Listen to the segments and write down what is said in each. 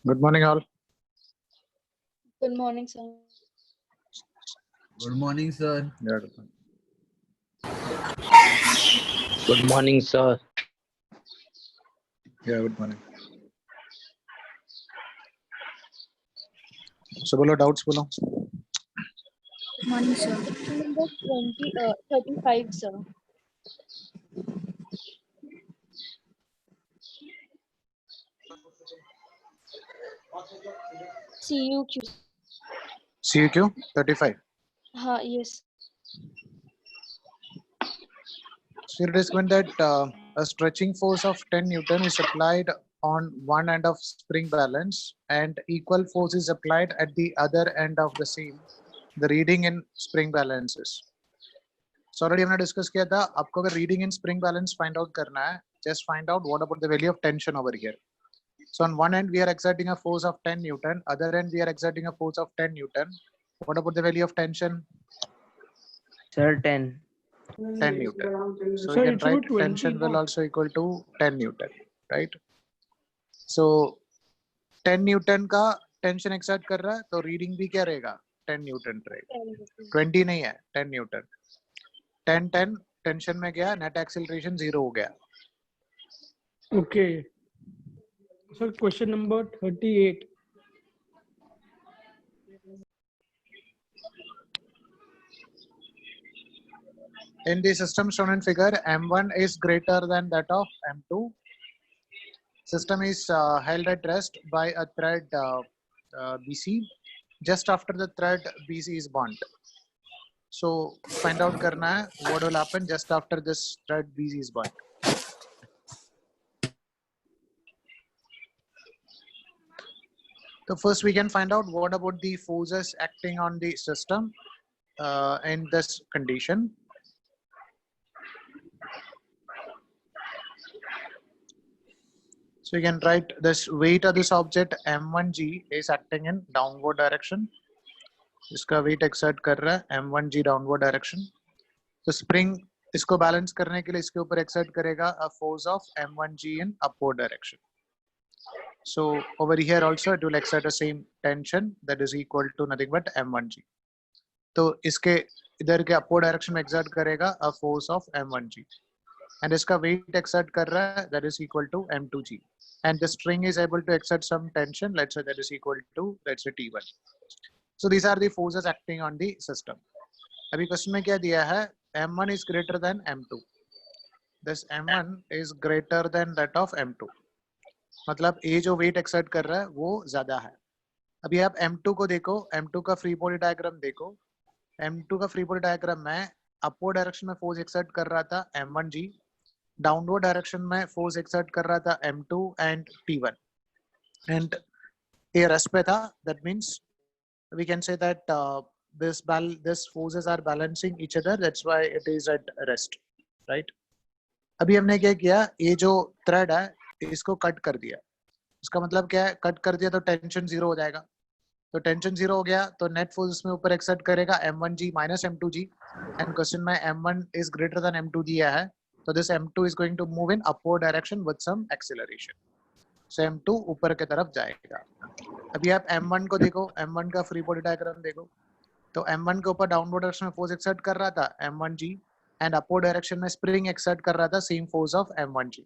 Good morning, all. Good morning, sir. Good morning, sir. Yeah, good morning. Good morning, sir. Yeah, good morning. So, बोलो doubts बोलो. Good morning, sir. Number 35, sir. CUQ. CUQ 35. Yes. So it is given that a stretching force of 10 Newton is applied on one end of spring balance and equal force is applied at the other end of the same. The reading in spring balances. So already हमने discuss किया था आपको अगर reading in spring balance find out करना है, just find out what about the value of tension over here. So on one end we are exerting a force of 10 Newton, other end we are exerting a force of 10 Newton. What about the value of tension? Sir, 10. 10 Newton. So Sir, you can it's write about 20 tension will now. also equal to 10 Newton, right? So 10 Newton का tension exert कर रहा है तो reading भी क्या रहेगा 10 Newton रहेगा 20 नहीं है 10 Newton 10 tension में गया net acceleration 0 हो गया. Okay. Sir, question number 38. In the system shown in figure, M1 is greater than that of M2. System is held at rest by a thread BC. Just after the thread BC is burnt. So find out करना है what will happen just after this thread BC is burnt. So first we can find out what about the forces acting on the system in this condition. So you can write this weight of this object M1G is acting in downward direction. इसका weight exert कर रहा है M1G downward direction. तो spring इसको balance करने के लिए इसके ऊपर exert करेगा a force of M1G in upward direction. So over here also it will exert the same tension that is equal to nothing but M1G. तो इसके इधर के upward direction में exert करेगा a force of M1G. And इसका weight exert कर रहा है that is equal to M2G. And the string is able to exert some tension, let's say that is equal to, let's say T1. So these are the forces acting on the system. अभी question में क्या दिया है M1 is greater than M2. This M1 is greater than that of M2. मतलब A जो weight exert कर रहा है वो ज्यादा है. अभी आप M2 को देखो, M2 का free body diagram देखो. M2 का free body diagram में upward direction में force exert कर रहा था M1G. Downward direction में force exert कर रहा था M2 and T1. And ये rest पे था. That means we can say that this forces are balancing each other. That's why it is at rest, right? अभी हमने क्या किया ये जो thread है इसको cut कर दिया. इसका मतलब क्या है cut कर दिया तो tension 0 हो जाएगा. तो tension 0 हो गया तो net force इसमें ऊपर exert करेगा M1G minus M2G. And question में M1 is greater than M2 दिया है. So this M2 is going to move in upward direction with some acceleration. So M2 ऊपर की तरफ जाएगा. अभी आप M1 को देखो, M1 का free body diagram देखो. तो m1 के ऊपर डाउनवर्ड डायरेक्शन में फोर्स एक्सर्ट कर रहा था m1g एंड अपवर्ड डायरेक्शन में स्प्रिंग एक्सर्ट कर रहा था सेम फोर्स ऑफ m1g.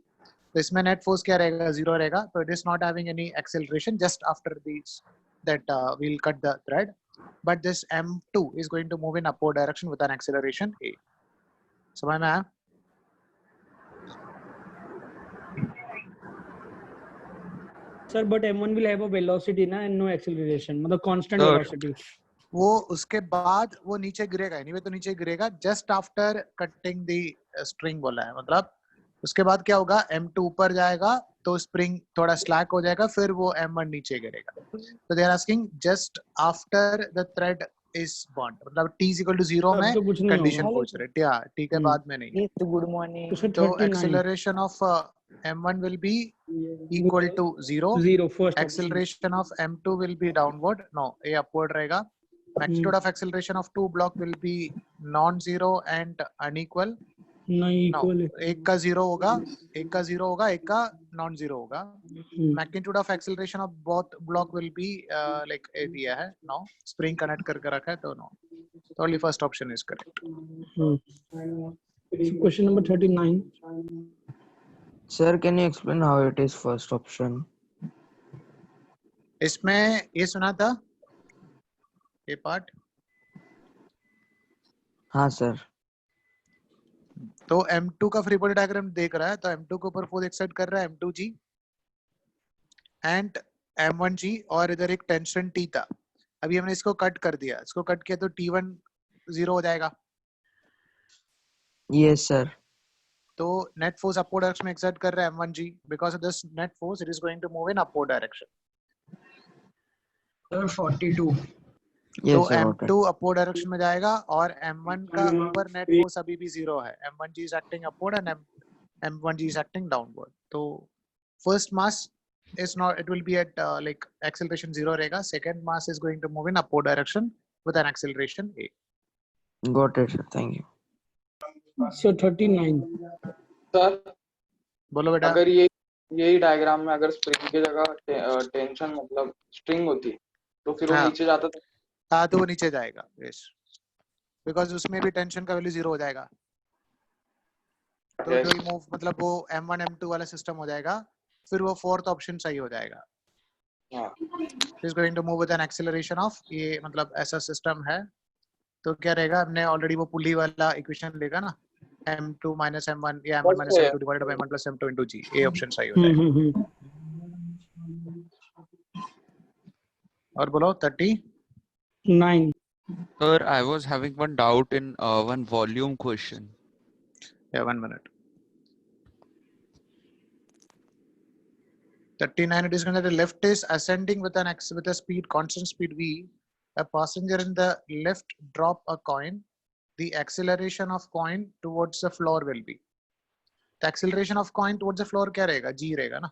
तो इसमें नेट फोर्स क्या रहेगा? 0 रहेगा. तो it is not having any acceleration just after this that we'll cut the thread, but this m2 is going to move in upward direction with an acceleration a. समझ में आया? Sir, but M1 will have a velocity na and no acceleration. मतलब constant Sir. velocity. वो उसके बाद वो नीचे गिरेगा. anyway तो नीचे गिरेगा just after cutting the string बोला है. मतलब उसके बाद क्या होगा? m2 ऊपर जाएगा तो स्प्रिंग थोड़ा स्लैक हो जाएगा, फिर वो m1 नीचे गिरेगा. तो they are asking just after the thread is burnt, मतलब t is equal to 0 तब में तो कुछ नहीं कंडीशन होगा. पूछ रहे. या t के बाद में नहीं. Good morning. तो sir तो 39. acceleration of m1 will be equal to 0. 0 first option. Acceleration of m2 will be downward. No, a upward रहेगा. Magnitude of acceleration of two block will be non-zero and unequal. नहीं No, equal है. एक का 0 होगा, एक का 0 होगा, एक का non-zero होगा. Magnitude of acceleration of both block will be like a दिया है. No, spring connect करके रखा है तो no. So only first option is correct. So question number 39. Sir, can you explain how it is first option? इसमें ये सुना था ये पार्ट. हाँ सर. तो m2 का फ्री बॉडी डायग्राम देख रहा है, तो m2 के ऊपर फोर्स एक्सर्ट कर रहा है m2g एंड m1g, और इधर एक टेंशन t था. अभी हमने इसको कट कर दिया, इसको कट किया तो t1 0 हो जाएगा. Yes sir. तो नेट फोर्स अपवर्ड डायरेक्शन में एक्सर्ट कर रहा है m1g. Because of this net force it is going to move in upward direction. Sir, 42. Yes तो sir. got it. m2 upward direction में जाएगा और m1 का ऊपर नेट फोर्स अभी भी 0 है. m1g is acting upward and m1g is acting downward. तो first mass is not, it will be at like acceleration 0 रहेगा. Second mass is going to move in upward direction with an acceleration a. Got it sir. Thank you. So 39. Sir बोलो बेटा. अगर यही diagram में अगर spring की जगह tension मतलब स्ट्रिंग होती तो फिर वो हाँ. नीचे जाता था. हाँ तो वो नीचे जाएगा. yes. बिकॉज उसमें भी टेंशन का वैल्यू 0 हो जाएगा. तो Yes. जो मूव मतलब वो m1 m2 वाला सिस्टम हो जाएगा, फिर वो फोर्थ ऑप्शन सही हो जाएगा. हाँ. Is going to move with an acceleration of, ये मतलब ऐसा सिस्टम है. तो क्या रहेगा? हमने ऑलरेडी वो पुली वाला इक्वेशन लेगा ना, m2 minus m1 या m1 minus m2 divided by m1 plus m2 into g. ये ऑप्शन सही हो जाएगा. और बोलो 9. Sir, I was having one doubt in one volume question. Yeah, 1 minute. 39, it is going that the lift is ascending with with a speed, constant speed v. A passenger in the lift drop a coin. The acceleration of coin towards the floor will be. The acceleration of coin towards the floor क्या रहेगा? g रहेगा ना.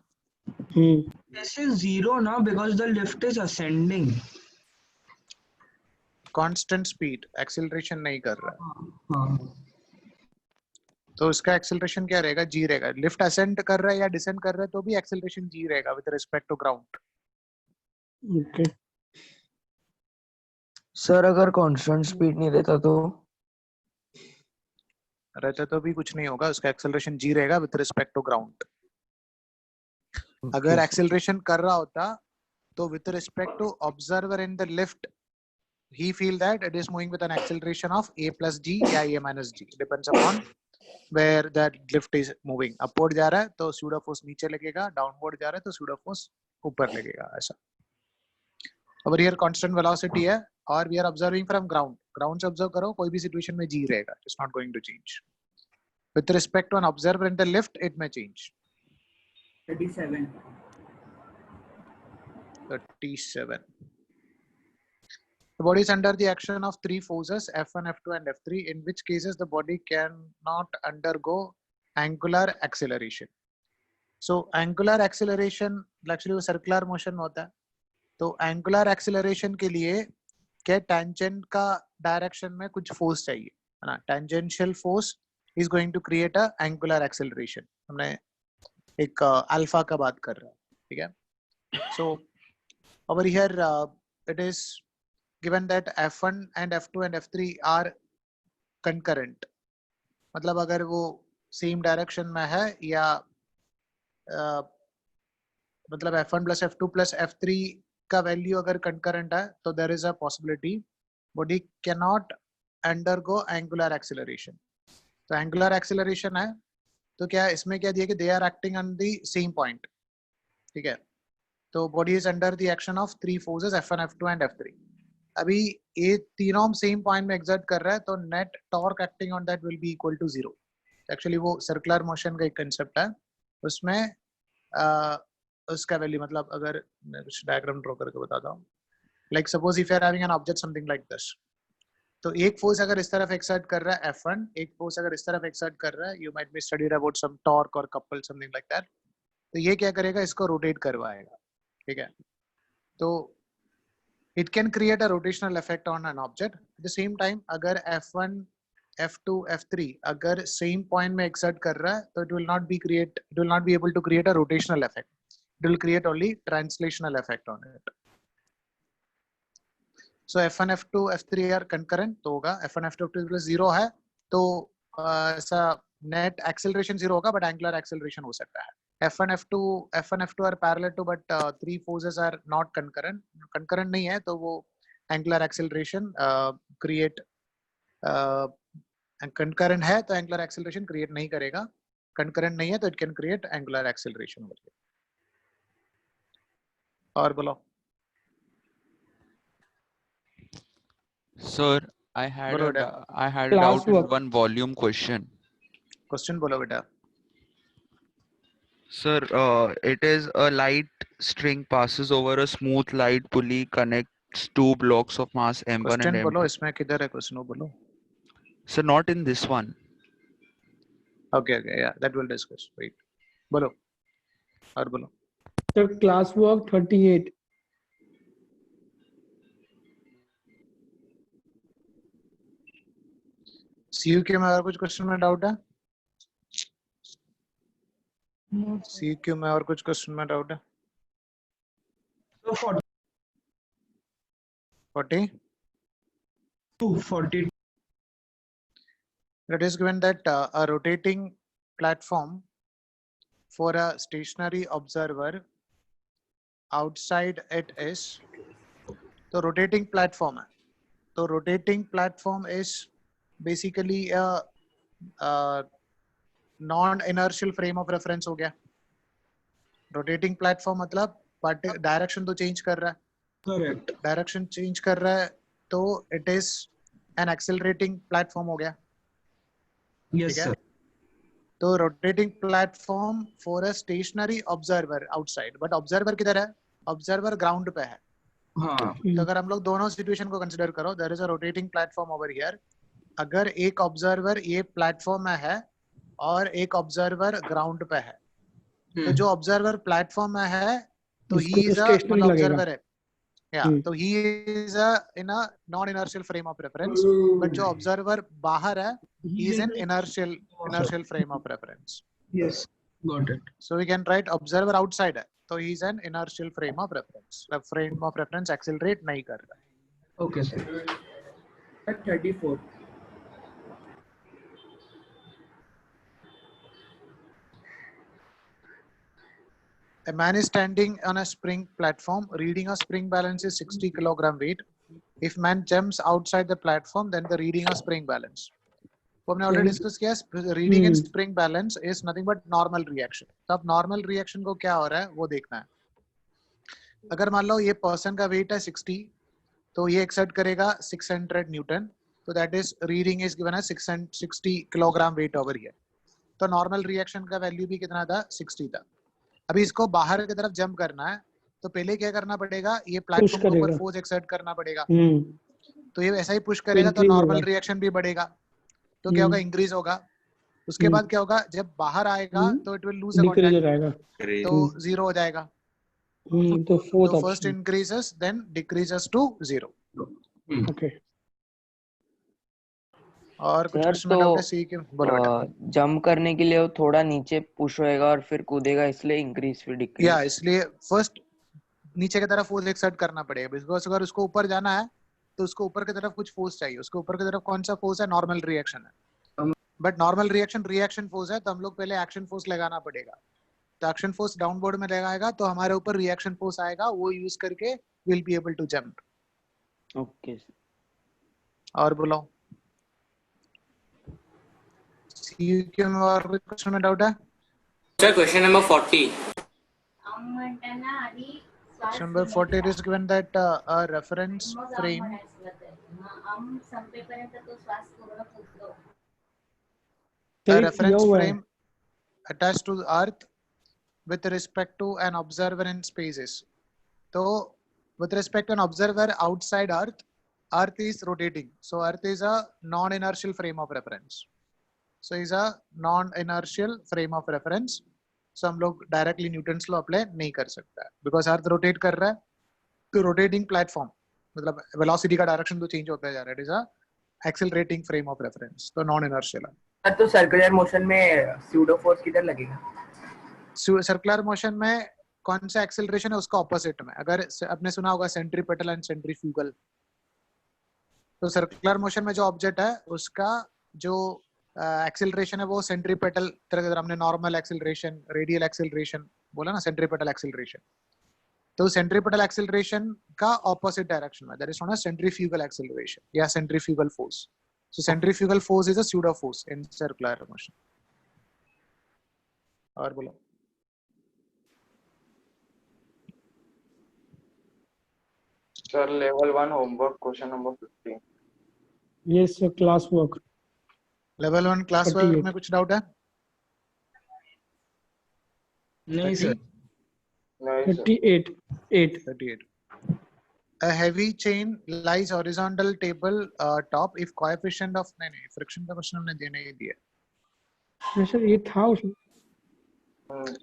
This is 0 now because the lift is ascending. Constant speed, acceleration नहीं कर रहा है. हाँ. तो इसका acceleration क्या रहेगा? g रहेगा. लिफ्ट ascend कर रहा है या descend कर रहा है तो भी acceleration g रहेगा with respect to ground. Okay. Sir, अगर constant speed नहीं रहता तो रहता तो भी कुछ नहीं होगा. उसका acceleration g रहेगा with respect to ground. अगर acceleration कर रहा होता तो with respect to observer in the lift, he feel that it is moving with an acceleration of a plus g या a minus g, depends upon where that lift is moving. upward जा रहा है तो pseudo force नीचे लगेगा, downward जा रहा है तो pseudo force ऊपर लगेगा. ऐसा. over here constant velocity है और we are observing from ground. ground से observe करो, कोई भी situation में g रहेगा. it's not going to change. with respect to an observer in the lift, it may change. 37. 37. The body is under the action of three forces, F1, F2 and F3, in which cases the body cannot undergo angular acceleration. So angular acceleration actually वो circular motion होता है. तो angular acceleration के लिए क्या tangent का direction में कुछ force चाहिए है ना. Tangential force is going to create a angular acceleration. हमने एक alpha का बात कर रहा है. ठीक है. So over here it is given that F1 and F2 and F3 are concurrent, मतलब अगर वो सेम डायरेक्शन में है या मतलब F1 plus F2 plus F3 का वैल्यू अगर concurrent है तो there is a possibility body cannot undergo angular acceleration. तो angular acceleration है तो क्या इसमें क्या दिया कि they are acting on the same point, ठीक है? तो body is under the action of three forces F1, F2 and F3. अभी ये तीनों सेम पॉइंट में एग्जर्ट कर रहा है तो net torque acting on that will be equal to 0. Actually वो सर्कुलर मोशन का एक कंसेप्ट है, उसमें उसका वैल्यू मतलब अगर मैं कुछ डायग्राम ड्रॉ करके बताता हूँ, like suppose if you are having an object something like this, तो एक फोर्स अगर इस तरफ एक्सर्ट कर रहा है F1, एक फोर्स अगर इस तरफ एक्सर्ट कर रहा है, you might be studied about some torque और कपल समथिंग लाइक दैट, तो ये क्या करेगा, इसको रोटेट करवाएगा, ठीक है? तो it can create a rotational effect on an object. At the same time, अगर F1, F2, F3 अगर same point में exert कर रहा है, तो it will not be able to create a rotational effect. It will create only translational effect on it. So F1, F2, F3 are concurrent, तो होगा F1, F2, F3 plus 0 है, तो ऐसा net acceleration 0 होगा, but angular acceleration हो सकता है. F1, F2 are parallel to, but three forces are not concurrent. Concurrent नहीं है तो वो angular acceleration create concurrent है तो angular acceleration create नहीं करेगा. Concurrent नहीं है तो it can create angular acceleration. और बोलो. Sir, I had बोलो a बेटा. I had a doubt in Classwork. one volume question. Question बोलो बेटा. Sir, it is a light string passes over a smooth light pulley, connects two blocks of mass M1 and Question M2. बोलो, इसमें किधर है question बोलो. Sir, not in this one. Okay, yeah, that we'll discuss. Wait. बोलो. और बोलो. Sir, classwork 38. CUQ में और कुछ क्वेश्चन में डाउट है? CUQ में और कुछ क्वेश्चन में डाउट है? 40? 40. It is given that a rotating platform for a stationary observer outside it is, तो rotating platform है, तो rotating platform is basically a non-inertial frame of reference हो गया. Rotating platform मतलब डायरेक्शन तो चेंज कर रहा है, Correct. डायरेक्शन चेंज कर रहा है तो it is an accelerating platform हो गया. Yes, ठीक है? sir. तो rotating platform for a stationary observer outside, but observer किधर है? Observer ground पे है. हाँ. तो अगर हम लोग दोनों सिचुएशन को कंसिडर करो, there is a rotating platform over here. अगर एक ऑब्जर्वर ये प्लेटफॉर्म में है और एक ऑब्जर्वर ग्राउंड पे है, तो जो ऑब्जर्वर प्लेटफॉर्म में है तो इसको ही इज अ stationary लगेगा. ऑब्जर्वर है, या तो he is in a non inertial frame of reference, but जो ऑब्जर्वर बाहर है he is in inertial frame of reference. Yes, got it. So we can write observer outside है तो he is an inertial frame of reference. Frame of reference accelerate नहीं कर रहा है. Okay, sir. At 34. A man is standing on a spring platform. Reading of spring balance is 60 kilogram weight. If man jumps outside the platform, then the reading of spring balance. तो हमने already discuss किया. Reading in spring balance is nothing but normal reaction. तो अब normal reaction को क्या हो रहा है वो देखना है. अगर मान लो ये person का weight है 60, तो ये exert करेगा 600 न्यूटन. तो that is reading is given as 660 kilogram weight over here. तो normal reaction का value भी कितना था? 60 था. अभी इसको बाहर की तरफ जंप करना है तो पहले क्या करना पड़ेगा, ये प्लेटफॉर्म के ऊपर फोर्स एक्सर्ट करना पड़ेगा. तो ये ऐसा ही पुश करेगा तो नॉर्मल रिएक्शन भी बढ़ेगा. तो क्या होगा, इंक्रीज होगा. उसके बाद क्या होगा, जब बाहर आएगा तो it will lose a contact, तो जीरो हो जाएगा. तो first increases then decreases to 0. Okay. और कुछ सर क्वेश्चन में डाउट है? सी के बोलो बेटा. जंप करने के लिए वो थोड़ा नीचे पुश होएगा और फिर कूदेगा, इसलिए इंक्रीज फिर डिक्रीज. या इसलिए फर्स्ट नीचे की तरफ फोर्स एक्सर्ट करना पड़ेगा, बिकॉज़ अगर उसको ऊपर जाना है तो उसको ऊपर की तरफ कुछ फोर्स चाहिए, उसको ऊपर की तरफ कौन सा फोर्स है, नॉर्मल रिएक्शन है, बट नॉर्मल रिएक्शन फोर्स है, तो हम लोग पहले एक्शन फोर्स लगाना पड़ेगा। तो एक्शन फोर्स डाउनवर्ड में लगाएगा तो हमारे ऊपर रिएक्शन फोर्स आएगा, वो यूज करके will be able to jump. Okay और बोलो सीक्यू में और कोई क्वेश्चन में डाउट है? Sir question number 40 Question number 40 it is given that a reference frame sir a ये reference हुआ है frame attached to the earth with respect to an observer in spaces. So with respect to an observer outside earth is rotating, so earth is a non-inertial frame of reference, so is a non-inertial frame of reference, so हम लोग directly Newton's law apply नहीं कर सकता है because earth rotate कर रहा है, तो रोटेटिंग प्लेटफॉर्म मतलब वेलोसिटी का डायरेक्शन तो चेंज होता जा रहा है, it is a accelerating frame of reference, तो नॉन इनर्शियल है। तो सर्कुलर मोशन में स्यूडो फोर्स किधर लगेगा? सर्कुलर मोशन में कौन सा एक्सेलरेशन है उसका ऑपोजिट में, अगर आपने सुना होगा सेंट्रीपेटल एंड सेंट्रीफ्यूगल, तो सर्कुलर मोशन में जो ऑब्जेक्ट है उसका जो एक्सेलरेशन है वो सेंट्रीपेटल तरह, हमने नॉर्मल एक्सेलरेशन, रेडियल एक्सेलरेशन बोला ना, सेंट्रीपेटल एक्सेलरेशन, तो सेंट्रीपेटल एक्सेलरेशन का ऑपोजिट डायरेक्शन में, that is known as centrifugal acceleration या centrifugal force. So centrifugal force is a pseudo force in circular motion. और बोलो sir level 1 homework question number 15 yes sir class work level 1 class work में कुछ doubt है? नहीं sir 38 A heavy chain lies horizontal table top if coefficient of नहीं friction का question हमने देने ही दिया सर, ये था उसमें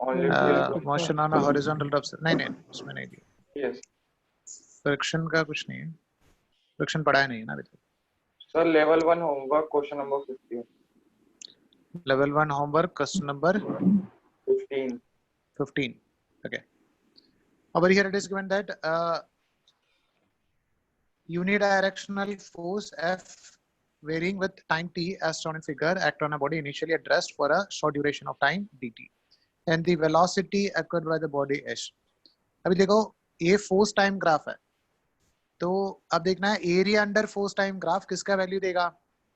only motion on a horizontal top, नहीं उसमें नहीं दिया, यस फ्रिक्शन का कुछ नहीं है, फ्रिक्शन पढ़ा नहीं है ना अभी तक। Sir level 1 homework question number 15 level 1 homework question number 15 okay, over here it is given that unidirectional force F varying with time t as shown in figure act on a body initially at rest for a short duration of time dt and the velocity acquired by the body s। अभी देखो ये force time graph है, तो अब देखना है area under force time graph किसका value देगा,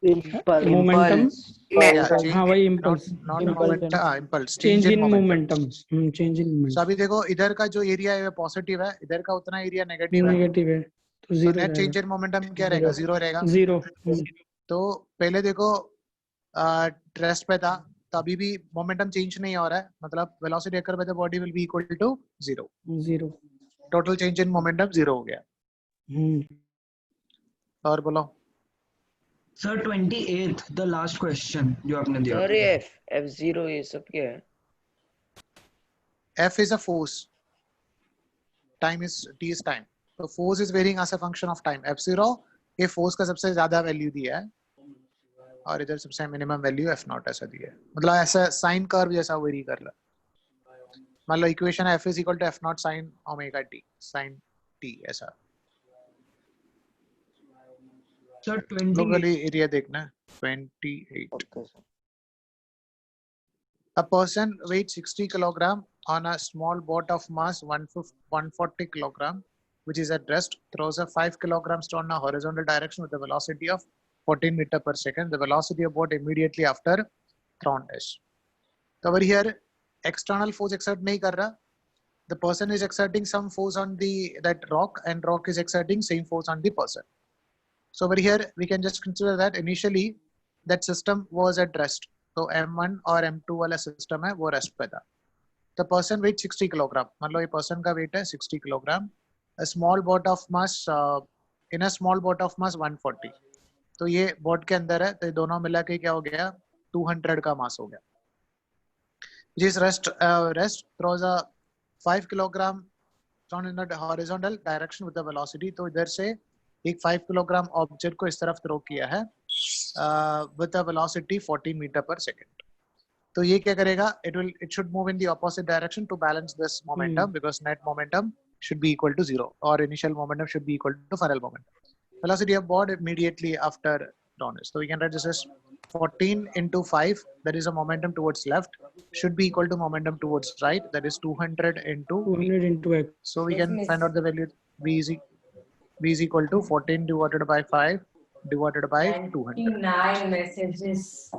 मोमेंटम, हाँ वही impulse, not moment, impulse, change in momentum, change in so अभी देखो इधर का जो एरिया है पॉजिटिव है, इधर का उतना एरिया नेगेटिव है, नेगेटिव है तो तो zero net change in momentum क्या रहेगा, जीरो रहेगा। जीरो। तो पहले देखो रेस्ट पे था, तो अभी भी मोमेंटम चेंज नहीं हो रहा है, मतलब velocity acquired by the body will be equal to zero, total change in momentum zero हो गया। और बोलो सर 28 द लास्ट क्वेश्चन जो आपने दिया। अरे F0 ये सब क्या है? F is a force, time is t is time, so force is varying as a function of time। F0 ये फोर्स का सबसे ज्यादा वैल्यू दिया है और इधर सबसे मिनिमम वैल्यू F0 ऐसा दिया है, मतलब ऐसा साइन कर्व जैसा वेरी कर रहा है। मान लो equation F is equal to F0 sin omega t, sin t ऐसा। सर 28 लोकली एरिया देखना है 28। Okay, sir. A person weighs 60 kilogram on a small boat of mass 140 kilogram, which is at rest, throws a 5 kilogram stone in a horizontal direction with a velocity of 14 meter per second. The velocity of boat immediately after thrown is. So over here, external force exert नहीं कर रहा. The person is exerting some force on that rock, and rock is exerting same force on the person. So over here, we can just consider that initially that system was at rest. तो M1 और M2 वाला system है वो rest पे था। The person weight 60 kilogram, मान लो ये person का वेट है 60 kilogram. A small boat of mass in a small boat of mass 140, तो ये बोट के अंदर है, तो दोनों मिला के क्या हो गया 200 का मास हो गया। जिस rest throws a 5 kilogram thrown in the horizontal direction with the velocity, तो इधर से एक 5 किलोग्राम ऑब्जेक्ट को इस तरफ थ्रो किया है with a velocity 14 meter per second. तो ये क्या करेगा, it should move in the opposite direction to balance this momentum because net momentum should be equal to 0 or initial momentum should be equal to final momentum. velocity of body immediately after down is. So we can write this as 14 into 5, that is a momentum towards left, should be equal to momentum towards right, that is 200 into v. 200 into x. So we can find out the value v is equal to 14 divided by 5 divided by 200. 9 messages.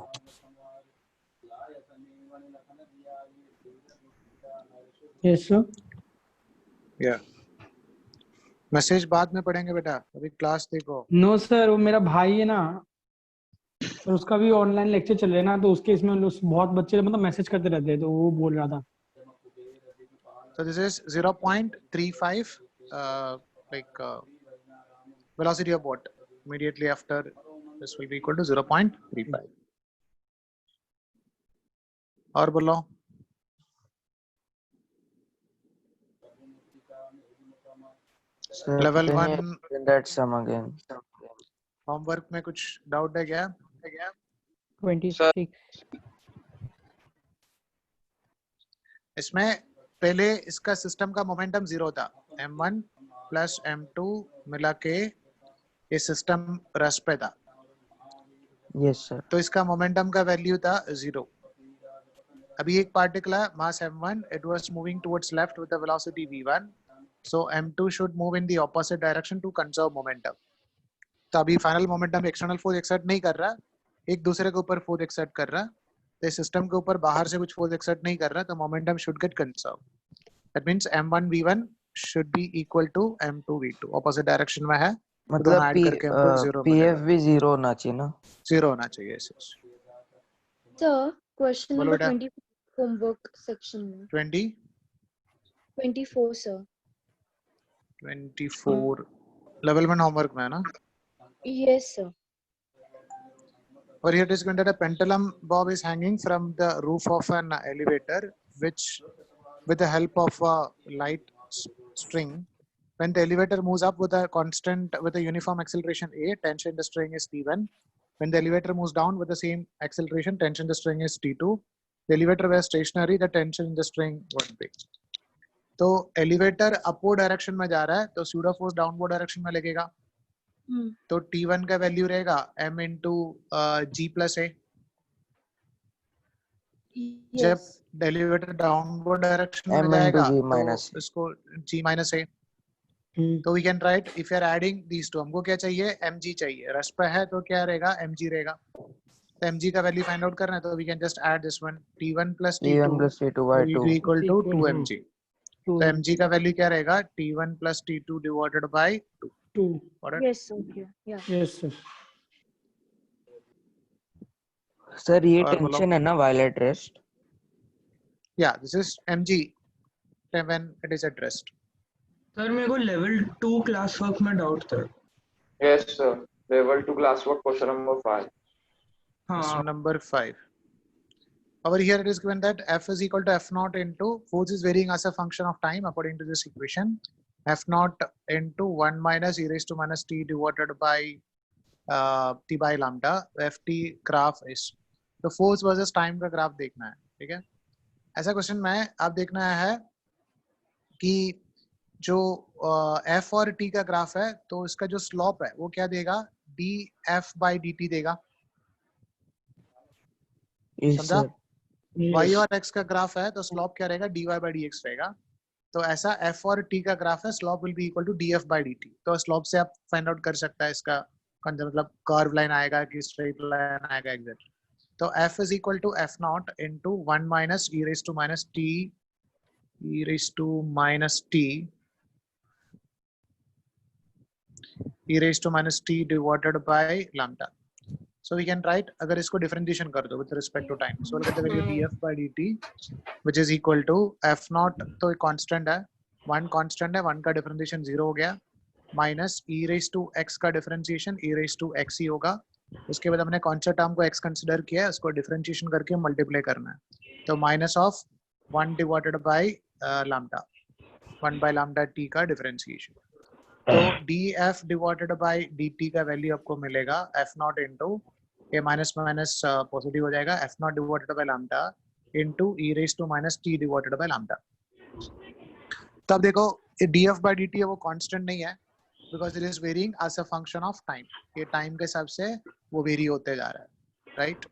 Yes sir. Yeah. Message बाद में पढ़ेंगे बेटा, अभी class देखो. No sir, वो मेरा भाई है ना, और उसका भी ऑनलाइन लेक्चर चल रहे हैं ना, तो उसके इसमें बहुत बच्चे मतलब मैसेज करते रहते हैं, तो वो बोल रहा था. So this is 0.35 velocity of what immediately after this will be equal to 0.35. और बोलो. Sir, Level can you 1 explain that sum again? Homework में कुछ डाउट है क्या? 26. इसमें पहले इसका सिस्टम का मोमेंटम 0 था, m1 प्लस m2 मिला के ये सिस्टम रस पे था. Yes sir. तो इसका मोमेंटम का वैल्यू था 0. अभी एक particle mass m1, it was moving towards left with the velocity v1, so m2 should move in the opposite direction to conserve momentum. तो अभी final momentum external force exert नहीं कर रहा, एक दूसरे के ऊपर फोर्स एक्सर्ट कर रहा, तो सिस्टम के ऊपर बाहर से कुछ फोर्स एक्सर्ट नहीं कर रहा, तो momentum should get conserve. That means m1 v1 should be equal to m2 v2, opposite direction में है, मतलब ऐड करके हमको 0 PF भी 0 होना चाहिए ना? 0 होना चाहिए. yes. Sir, question बोलो number बेटा. 20 homework section में. 24 sir. 24 लेवल 1 होमवर्क में है ना. Yes sir. Or here it is given that a pendulum bob is hanging from the roof of an elevator, which with the help of a light string, when the elevator moves up with a constant, with a uniform acceleration a, tension in the string is T1. When the elevator moves down with the same acceleration, tension in the string is T2. The elevator were stationary, the tension in the string would be. तो elevator upward direction में जा रहा है, तो pseudo force downward direction में लगेगा. तो T1 का वैल्यू रहेगा m into g plus a. जब एलिवेटर डाउनवर्ड डायरेक्शन में जाएगा तो इसको g minus a. तो we can write if you are adding these two, हमको क्या चाहिए, mg चाहिए, रस पे है तो क्या रहेगा, mg रहेगा. तो mg का वैल्यू फाइंड आउट करना है, तो we can just add this one, t1 plus t2 by 2 equal to 2mg. तो mg का वैल्यू क्या रहेगा, t1 plus t2 divided by 2. Yes sir. Yeah. Yes sir. Sir ये टेंशन है ना while at rest? Yeah, this is mg when it is at rest. Sir मेरे को level 2 class work में डाउट था. Yes sir, level 2 class work question number 5. Question number 5. Over here it is given that f is equal to f naught into, force is varying as a function of time according to this equation, f naught into 1 minus e raised to minus t divided by t by lambda. ft graph is, तो force versus time का graph देखना है. ठीक है, ऐसा question में आप देखना है कि जो f और t का ग्राफ है, तो इसका जो स्लोप है वो क्या देगा, df by dt देगा. समझा? y और x का ग्राफ है तो स्लोप क्या रहेगा, dy by dx रहेगा. तो ऐसा f और t का ग्राफ है, slope will be equal to df by dt. तो स्लोप से आप फाइंड आउट कर सकता है इसका मतलब कर्व लाइन आएगा कि स्ट्रेट लाइन आएगा एग्जैक्ट. तो f is equal to f naught into 1 minus e raised to minus t raised to minus t divided by lambda. So we can write, अगर इसको differentiation कर दो with respect to time, so we'll get the value df by dt which is equal to f naught, तो एक constant है, 1 constant है, 1 का differentiation 0 हो गया, minus e raised to x का differentiation e raised to x ही होगा. उसके बाद हमने कौन सा टर्म को x कंसीडर किया है, उसको डिफरेंशिएशन करके मल्टीप्लाई करना है. तो minus of 1 divided by lambda, 1 by lambda t का डिफरेंशिएशन. तो df डिवाइडेड बाय dt का वैल्यू आपको मिलेगा f नॉट इनटू, ये माइनस माइनस पॉजिटिव हो जाएगा, f naught divided by lambda into e raise to minus t divided by lambda. तो अब देखो ये df बाय dt है वो कांस्टेंट नहीं है, because it is varying as a function of time. ये time के हिसाब से वो vary होते जा रहा है, right?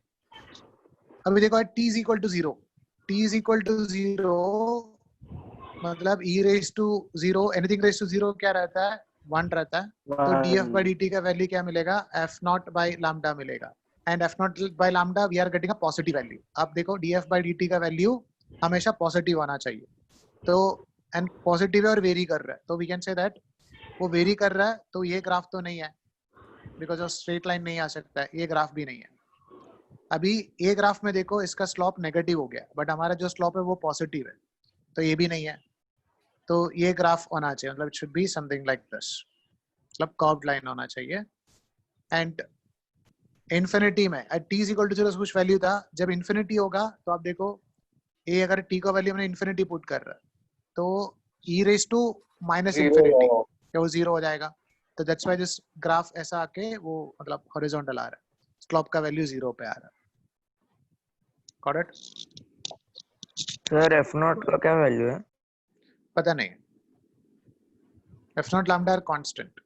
अभी देखो t is equal to 0. t is equal to 0 मतलब e raised to 0, anything raised to 0 क्या रहता है? 1 रहता है. तो df by dt का वैल्यू क्या मिलेगा? f naught by lambda मिलेगा. And f naught by lambda we are getting a positive value. आप देखो df by dt का वैल्यू हमेशा पॉजिटिव आना चाहिए. तो एंड पॉजिटिव है और वेरी कर रहा है, तो वी कैन से दैट वो वेरी कर रहा है, तो ये ग्राफ तो नहीं है बिकॉज ऑफ स्ट्रेट लाइन नहीं आ सकता है, ये ग्राफ भी नहीं है. अभी ये ग्राफ में देखो इसका स्लोप नेगेटिव हो गया, बट हमारा जो स्लोप है वो पॉजिटिव है, तो ये भी नहीं है. तो ये ग्राफ होना चाहिए, मतलब it should be something like this, मतलब कर्व्ड लाइन होना चाहिए. एंड इन्फिनिटी में एट t इक्वल टू 0 कुछ वैल्यू था, जब इन्फिनिटी होगा तो आप देखो ये अगर t का वैल्यू हमने इन्फिनिटी पुट कर रहा है तो e raise to minus infinity क्या वो 0 हो जाएगा. तो दैट्स व्हाई दिस ग्राफ ऐसा आके वो मतलब हॉरिजॉन्टल आ रहा है, स्लोप का वैल्यू 0 पे आ रहा है. Got it? Sir f naught का क्या वैल्यू है? पता नहीं. f naught lambda are constant.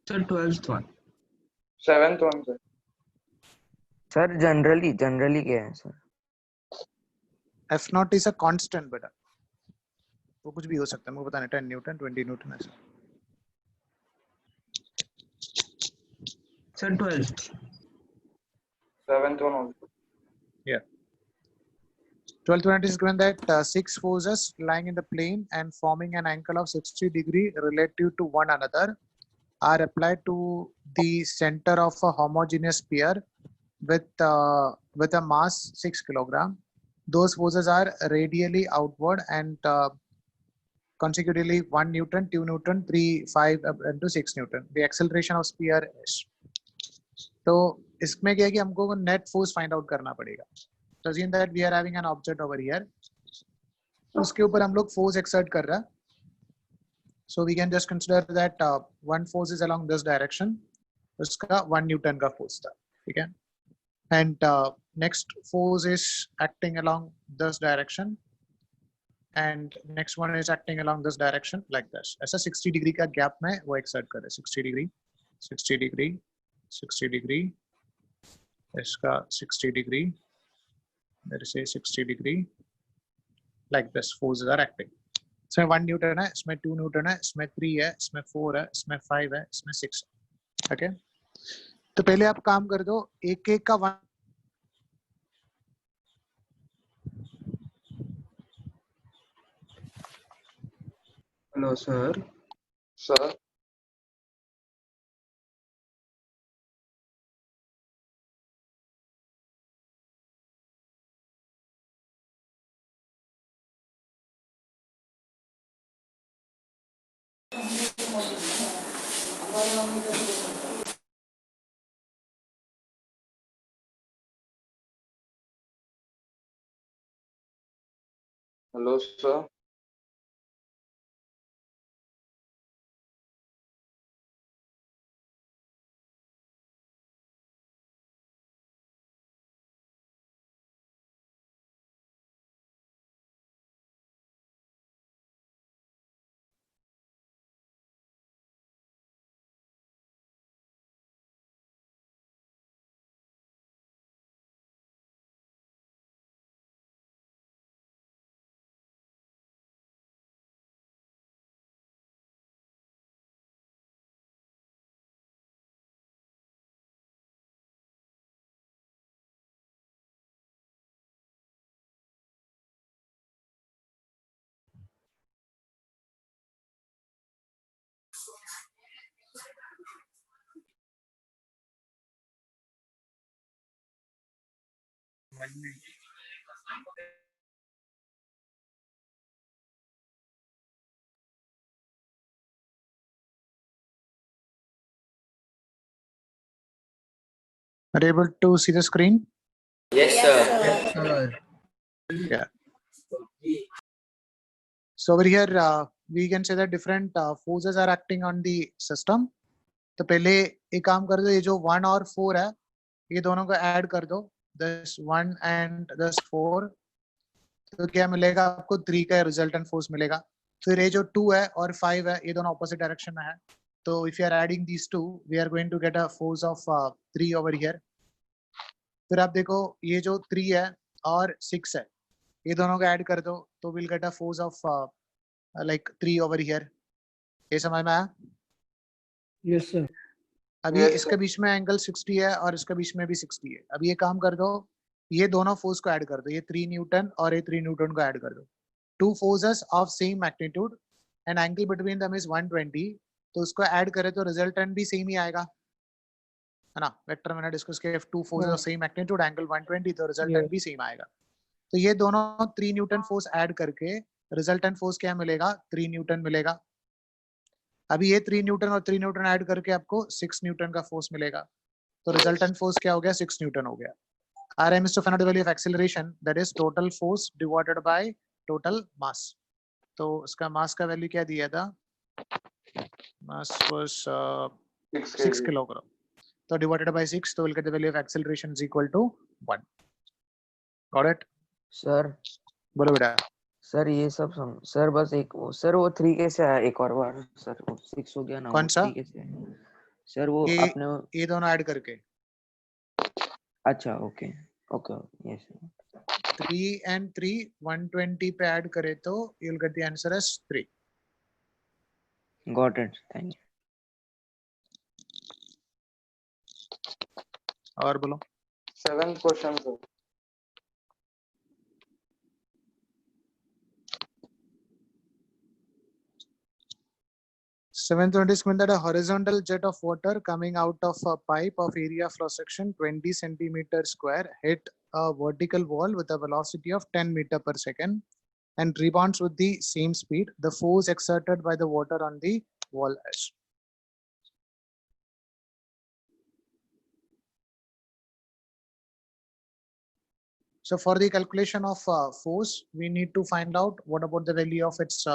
Sir, 12th one. 7th one sir. Sir generally क्या है sir? f naught is a constant बेटा, वो कुछ भी हो सकता है, मुझे पता नहीं. 10 न्यूटन 20 न्यूटन ऐसा. Sir, 12th. 7th one also. Yeah. 12th one is given that 6 forces lying in the plane and forming an angle of 60 degree relative to one another are applied to the center of a homogeneous sphere with a mass 6 kilogram. Those forces are radially outward and consecutively 1 Newton, 2 Newton, 3, 5 up to 6 Newton. The acceleration of sphere is. तो इसमें क्या है कि हमको net force find out करना पड़ेगा. So assume that we are having an object over here. उसके ऊपर हम लोग फोर्स एक्सर्ट कर रहा है. So we can just consider that one force is along this direction. उसका 1 न्यूटन का फोर्स था, ठीक है. And next force is acting along this direction. And next one is acting along this direction like this. ऐसा 60 degree का gap में वो exert कर रहा है. 60 डिग्री, 60 डिग्री, 60 डिग्री, इसका 60 degree, there is a 60 degree like this. Forces are acting. इसमें 1 Newton है, इसमें 2 न्यूटन है, इसमें 3 है, इसमें 4 है, इसमें 5 है, इसमें 6 है. ओके, तो पहले आप काम कर दो, एक एक का 1. Hello, sir. Sir. Hello, sir. Are you able to see the screen? Yes, sir. Yeah. So over here we can say that different forces are acting on the system. तो पहले एक काम कर दो, ये जो 1 और 4 है ये दोनों को ऐड कर दो, this 1 and this 4, तो क्या मिलेगा आपको? 3 का रिजल्टेंट फोर्स मिलेगा. फिर ये जो 2 है और 5 है ये दोनों ऑपोजिट डायरेक्शन में है, तो if you are adding these two, we are going to get a force of 3 over here. फिर आप देखो ये जो 3 है और 6 है, ये दोनों को ऐड कर दो तो we'll get a force of like 3 over here. ये समझ में आया? Yes sir. अभी Yes, इसके बीच में एंगल 60 है और इसके बीच में भी 60 है। अब ये काम कर दो, ये दोनों फोर्स को ऐड कर दो, ये 3 न्यूटन और ये 3 न्यूटन को ऐड कर दो। Two forces of same magnitude and angle between them is 120, तो उसको ऐड करें तो रिजल्टेंट भी सेम ही आएगा, है ना? वेक्टर मैंने डिस्कस किया, two forces of same magnitude angle 120, तो रिजल्टेंट भी सेम आएगा। तो ये दोनों 3 न्यूटन फोर्स ऐड करके रिजल्टेंट फोर्स क्या मिलेगा? 3 न्यूटन मिलेगा। अभी ये 3 न्यूटन और 3 न्यूटन ऐड करके आपको 6 न्यूटन का फोर्स मिलेगा, तो रिजल्टेंट फोर्स क्या हो गया? 6 न्यूटन हो गया। RM is to find out the value of acceleration, that is total force divided by total mass. तो इसका मास का वैल्यू क्या दिया था? मास was 6 किलोग्राम, तो divided by 6, तो we'll get the value of acceleration is equal to 1. Got it? Sir बोलो बेटा। सर ये सब सर बस एक वो सर वो 3 कैसे आया एक और बार सर? वो 6 हो गया ना, कौन वो सा? 3 कैसे आया सर? वो आपने ये दोनों ऐड करके अच्छा ओके ओके यस 3 and 3 120 पे ऐड करे तो you'll get the answer as 3. Got it, thank you. और बोलो। 7th question sir. Seventh one is given that a horizontal jet of water coming out of a pipe of area of cross section 20 centimeter square hit a vertical wall with a velocity of 10 meter per second and rebounds with the same speed. The force exerted by the water on the wall is. So for the calculation of force, we need to find out what about the value of its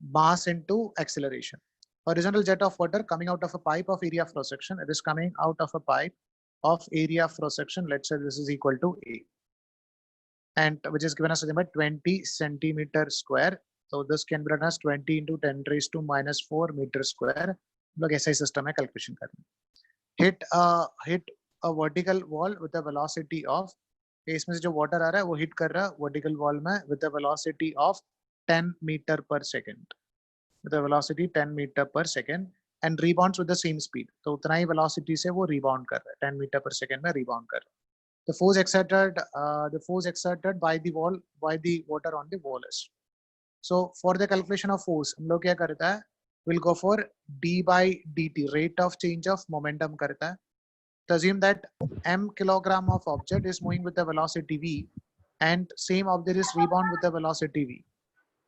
mass into acceleration. Horizontal jet of water coming out of a pipe of area of cross section. It is coming out of a pipe of area of cross section. Let's say this is equal to A, and which is given us as 20 centimeter square. So this can be written as 20 into 10 raised to minus 4 meter square. लोग ऐसा ही system है calculation करने. Hit a vertical wall with a velocity of, इसमें से जो water आ रहा है वो hit कर रहा है vertical wall में with a velocity of 10 meter per second. With a velocity 10 meter per second and rebounds with the same speed. तो उतना ही velocity से वो rebound कर रहा है, 10 meter per second में rebound कर रहा है. The force exerted by the water on the wall is. So for the calculation of force, हम लोग क्या करता है? We'll go for d by dt, rate of change of momentum करता है. To assume that m kilogram of object is moving with the velocity v and same object is rebound with the velocity v.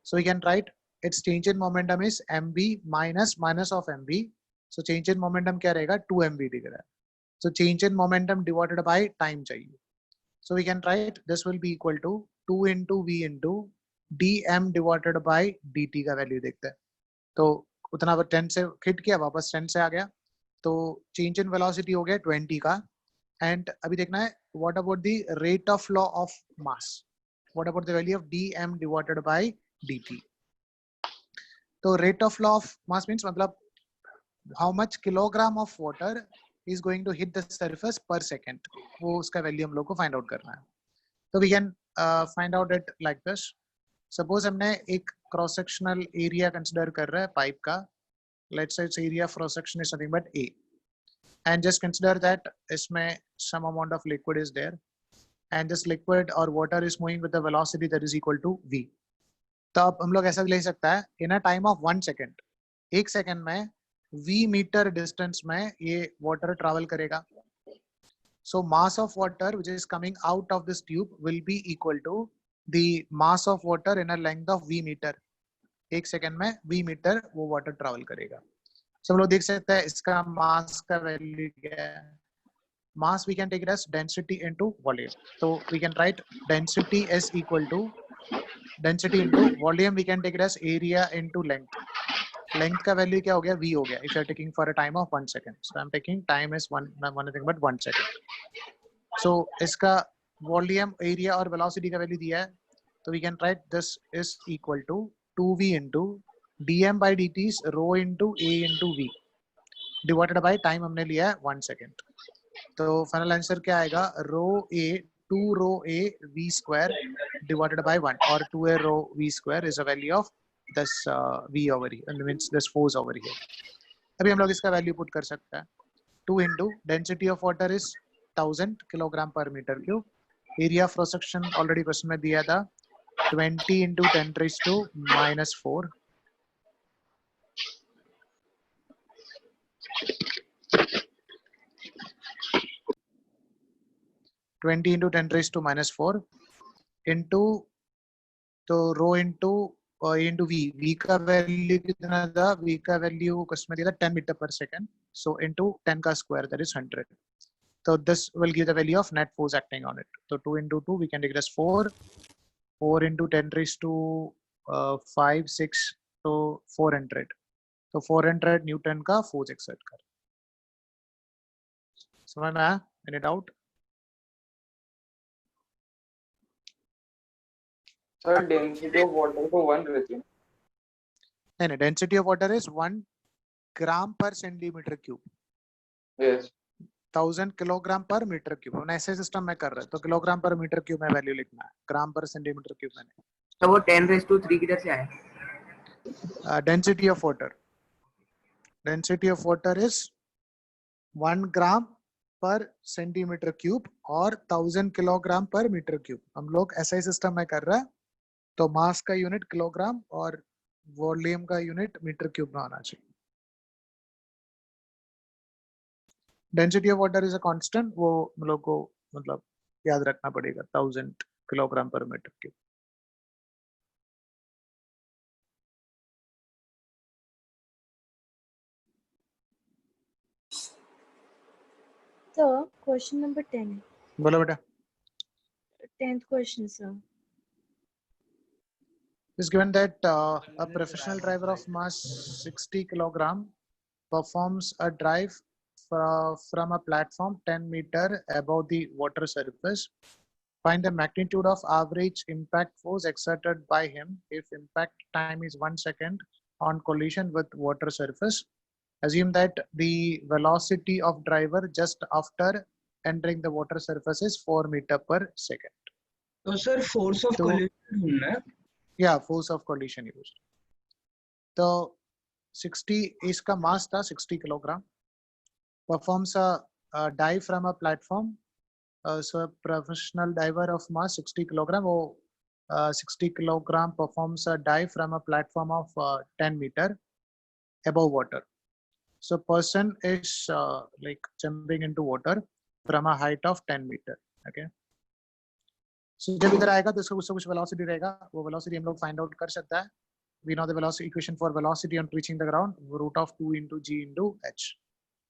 So we can write its change in momentum is mv minus of mv. So change in momentum क्या रहेगा? 2mv दिख रहा है. So change in momentum divided by time चाहिए. So we can write this will be equal to 2 into v into dm divided by dt का value देखते हैं. तो उतना 10 से हिट किया, वापस 10 से आ गया, तो चेंज इन वेलोसिटी हो गया 20 का. एंड अभी देखना है what about the rate of law of mass, what about the value of dm divided by dt. तो rate of law of mass means मतलब how much kilogram of water is going to hit the surface per second, वो उसका value हम लोग को find out करना है. तो we can find out it like this. Suppose हमने एक क्रॉस सेक्शनल एरिया कंसिडर कर रहा है पाइप का. Let's say it's area of cross section is nothing but a and just consider that इसमें some amount of liquid is there and this liquid or water is moving with a velocity that is equal to v. तो अब हम लोग ऐसा ले सकता है in a time of 1 second, 1 second में v मीटर डिस्टेंस में ये water travel करेगा. So mass of water which is coming out of this tube will be equal to the mass of water in a length of v meter. 1 second में v metre वो water travel करेगा. सब लोग देख सकते हैं इसका मास का वैल्यू क्या है. Mass we can take it as density into volume. तो we can write density is equal to density into volume. We can take it as area into length. Length का वैल्यू क्या हो गया? v हो गया. If you are taking for a time of 1 second, so I am taking time is nothing but 1 second. So इसका volume, area और velocity का value दिया है, तो we can write this is equal to 2v into dm by dt is rho into a into v divided by time हमने लिया है 1 second. तो फाइनल आंसर क्या आएगा? रो a 2 row a v square divided by 1 or 2a rho v square is a value of this v over here and means this force over here. अभी हम लोग इसका वैल्यू पुट कर सकते हैं. 2 into density of water is 1000 kilogram per meter cube. Area of cross section already question में दिया था 20 into 10 raised to minus 4. (20 into 10 raised to minus 4) into तो रो into v का वैल्यू कितना था? v का वैल्यू क्वेश्चन में दिया था 10 मीटर पर सेकंड. So into 10 का square, that is 100. So this will give the value of net force acting on it. So 2 into 2 we can take it as 4. 4 into 10 raised to 5 6 तो 400. तो 400 Newton का force exert कर. समझ में आया? Any doubt? Sir density of water तो 1 रहती है. नहीं, डेंसिटी ऑफ वाटर इज 1 ग्राम पर centimetre cube. Yes 1000 kilogram per metre cube. हमने ऐसे सिस्टम में कर रहे हैं तो किलोग्राम पर मीटर क्यूब में वैल्यू लिखना है, ग्राम पर सेंटीमीटर क्यूब में नहीं. तो वो 10⁻³ किधर से आया? Density of water. Density of water is 1 ग्राम पर सेंटीमीटर क्यूब और 1000 किलोग्राम पर मीटर क्यूब. हम लोग ऐसे सिस्टम में कर रहे हैं तो मास का यूनिट किलोग्राम और वॉल्यूम का यूनिट मीटर क्यूब में आना चाहिए. Density of water is a constant, वो हम लोग को मतलब याद रखना पड़ेगा 1000 kilogram per metre cube. So, question number 10. बोलो बेटा. 10th question, sir. Is given that a professional driver of mass 60 kilogram performs a drive from a platform 10 meter above the water surface. Find the magnitude of average impact force exerted by him if impact time is 1 second on collision with water surface. Assume that the velocity of driver just after entering the water surface is 4 meter per second. तो sir force of तो- collision ढूंढना है. Yeah, force of collision used. तो 60 इसका मास था 60 kilogram. Performs a dive from a platform. So professional diver of mass 60 kilogram, वो 60 kilogram performs a dive from a platform of 10 meter above water. So person is like jumping into water from a height of 10 meter. Okay. So जब इधर आएगा तो इसका कुछ velocity रहेगा. वो velocity हम लोग find out कर सकता है. We know the velocity equation for velocity on reaching the ground, root of 2 into g into h.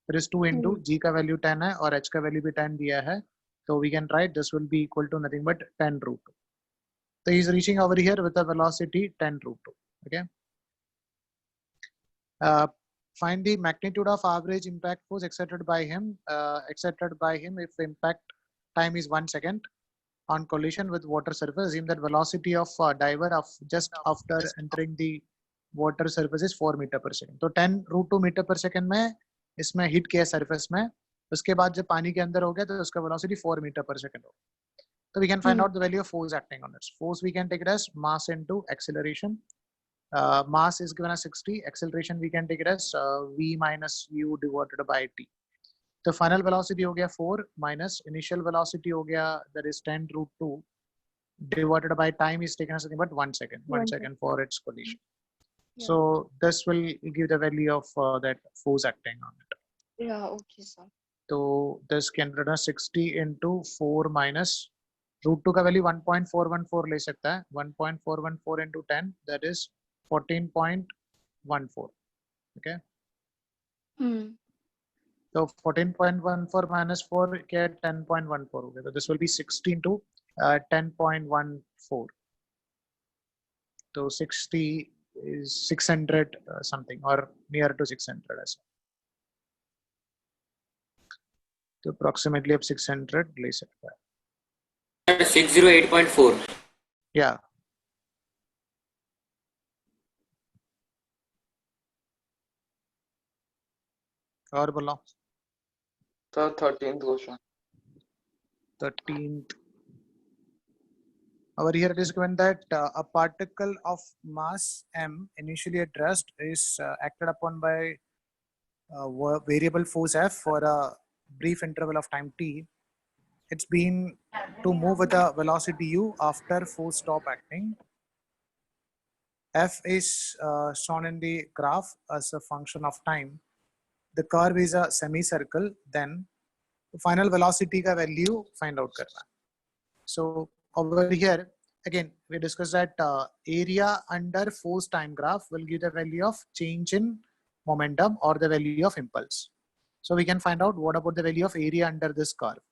There is 2 into g का value 10 है और h का value भी 10 दिया है. So we can write this will be equal to nothing but 10 root 2. So he is reaching over here with a velocity 10 root 2. Okay. Find the magnitude of average impact force exerted by him if impact time is 1 second on collision with water surface. Assume that velocity of diver of just after entering the water surface is 4 meter per second. तो 10 root 2 meter per second में इसमें hit किया surface में. उसके बाद जब पानी के अंदर हो गया तो उसका velocity 4 meter per second हो. So we can find out the value of force acting on it. Force we can take it as mass into acceleration. Mass is given as 60. Acceleration we can take it as v minus u divided by t. तो final velocity हो गया 4 minus initial velocity हो गया that is 10 root 2 divided by time is taken as something but 1 second. 1 second for its collision. Yeah. So this will give the value of that force acting on it. Yeah, okay, sir. So this can be 60 into 4 minus root 2 का value 1.414 ले सकता है. 1.414 into 10 that is 14.14. Okay. So 14.14 minus 4 क्या 10.14 हो गया. So this will be 60 into 10.14. So 60 is 600 something or near to 600 as well. तो approximately अब 600 ले सकता है. 608.4. Yeah. और बोलो sir 13th question 13th. Over here it is given that a particle of mass m initially at rest is acted upon by variable force f for a brief interval of time t. It's been to move with a velocity u after force stop acting. F is shown in the graph as a function of time. The curve is a semicircle. Then final velocity का value find out करना. So over here again we discussed that area under force time graph will give the value of change in momentum or the value of impulse. So we can find out what about the value of area under this curve.